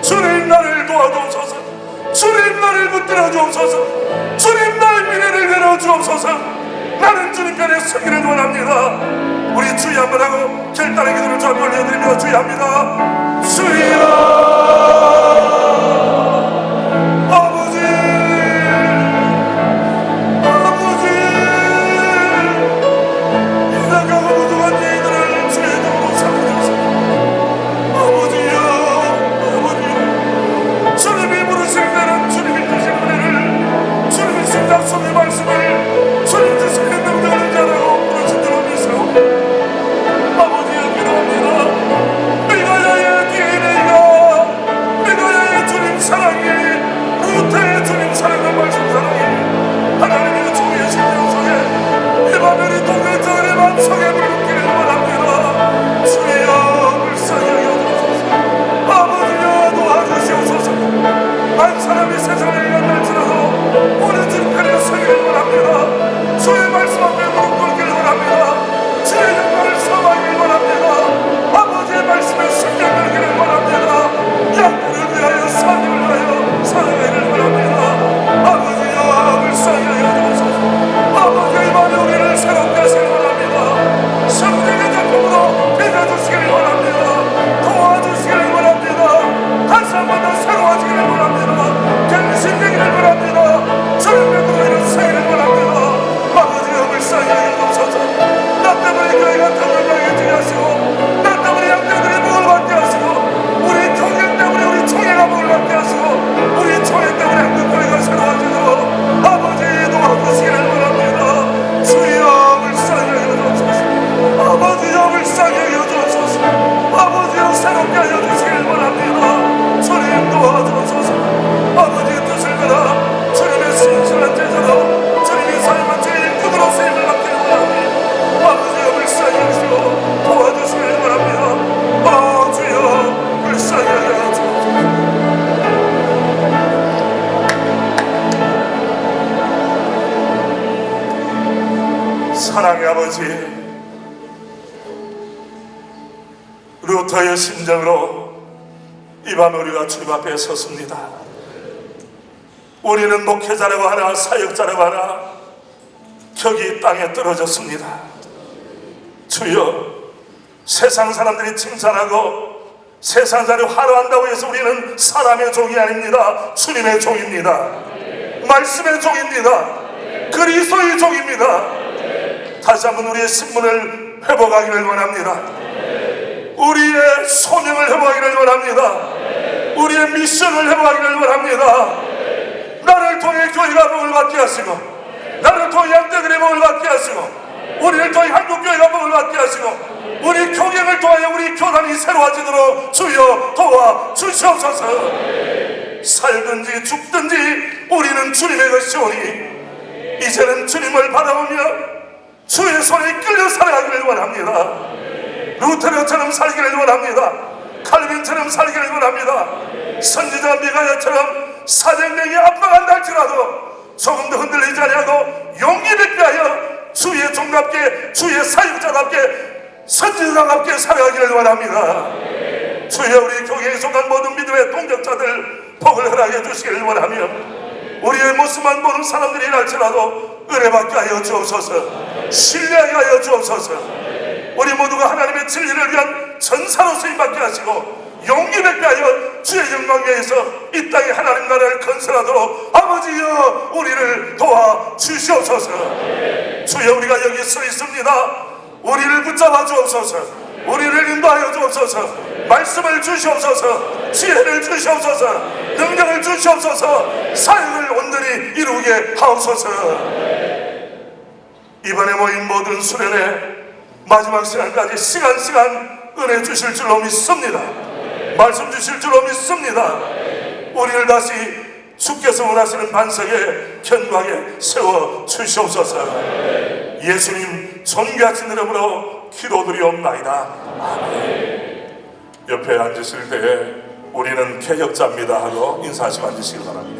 A: 주님 나를 도와주옵소서. 주님 나를 붙들어 주옵소서. 주님 나의 미래를 내려 주옵소서. 나는 주님 편에 서기를 원합니다. 우리 주의 한번 하고 결단의 기도를 좀 올려드리며 주의합니다. 주여 아버지 아버지 이나가고 무도한 죄인들을 주의 이름으로 삼으소서. 아버지여 아버지 주님이 부르실 때는 주님이 주신 은혜를 주님이 심장 속의 말씀을 주님 주신 능력을 자라고 부르신 대로 믿사옵니다. 아버지여 기도합니다. 미가야의 DNA가 미가야의 주님 사랑이 루터의 주님 사랑의 말씀 사랑이 하나님의 종의 심령 속에 이바벨이 동일자의 만성에 물기를 원합니다. 주여 불쌍히 여겨주소서. 아버지여 도와주시옵소서. 한 사람이 세상을 만날지라도 오늘 주님 편에 서기를 원합니다. 주의 말씀 앞에 무릎 꿇기를 원합니다. 주의 영광을 사모하기를 원합니다. 아버지의 말씀에 순종 걸기를 원합니다. 양들을 위하여 사님을 위하여 살아가기를 원합니다. 아버지여 불쌍히 여겨주소서. 아버지의 마음에 우리를 새롭게 하시길 원합니다. 성령의 작품으로 빚어주시기를 원합니다. 도와주시기를 원합니다. 다시 한 번 더 새로워지기를 원합니다. 경신되기를 원합니다. 주님의 도의를 세기를 원합니다. 아버지여 불쌍히 여겨주소서. 나 때문에 교회가 탕을 주게 하시고 나 때문에 양떼들이 목을 받게 하시고 우리 통일 때문에 우리 총회가 목을 받게 하시고 우리 총회 때문에 한국교회가 새로워지도록 아버지 도와주시기를 원합니다. 주여 불쌍히 여겨주소서. 아버지여 불쌍히 여겨주소서. 아버지여 새롭게 하여주시기를 원합니다. 주님 도와주소서. 아버지의 뜻을 따라 주님의 신실한 제자로 주님이 사용한 제 일꾼으로 쓰임을 받기를 원합니다. 아버지여 불쌍히 여기시고 도와주시기를 원합니다. 아 주여 불쌍히 여겨주소서. 사랑의 아버지, 루터의 심정으로 이 밤 우리가 주님 앞에 섰습니다. 우리는 목회자라고 하나 사역자라고 하나 격이 땅에 떨어졌습니다. 주여, 세상 사람들이 칭찬하고 세상 사람들이 화려한다고 해서 우리는 사람의 종이 아닙니다. 주님의 종입니다. 말씀의 종입니다. 그리스도의 종입니다. 다시 한번 우리의 신분을 회복하기를 원합니다. 우리의 소명을 회복하기를 원합니다. 우리의 미션을 회복하기를 원합니다. 나를 통해 교회가 복을 받게 하시고, 나를 통해 양떼들의 복을 받게 하시고, 우리를 통해 한국교회가 복을 받게 하시고, 우리 교경을 통하여 우리 교단이 새로워지도록 주여 도와 주시옵소서. 살든지 죽든지 우리는 주님의 것이오니 이제는 주님을 바라보며 주의 손에 끌려 살아가기를 원합니다. 루테르처럼 살기를 원합니다. 칼빈처럼 살기를 원합니다. 선지자 미가야처럼 사정명이 압박한다 할지라도 조금 더 흔들리지 아니하고 용기 백배하여 주의 종답게, 주의 사역자답게, 선지자답게 살아가기를 원합니다. 주여, 우리 교회에 속한 모든 믿음의 동역자들 복을 허락해 주시기를 원하며, 우리의 모습만 보는 사람들이 할지라도 은혜받게 하여 주옵소서. 신뢰하게 하여 주옵소서. 우리 모두가 하나님의 진리를 위한 전사로 쓰임받게 하시고 용기 백배하여 주의 영광 위에서 이 땅에 하나님 나라를 건설하도록 아버지여 우리를 도와 주시옵소서. 주여, 우리가 여기 서 있습니다. 우리를 붙잡아 주옵소서. 우리를 인도하여 주옵소서. 말씀을 주시옵소서. 지혜를 주시옵소서. 능력을 주시옵소서. 사역을 온전히 이루게 하옵소서. 이번에 모인 모든 수련회 마지막 시간까지 시간 은혜 주실 줄로 믿습니다. 말씀 주실 줄로 믿습니다. 우리를 다시 주께서 원하시는 반석에 견고하게 세워 주시옵소서. 예수님 존귀하신 이름으로 기도드리옵나이다. 아멘. 옆에 앉으실 때에 우리는 개혁자입니다 하고 인사하시고 앉으시기 바랍니다.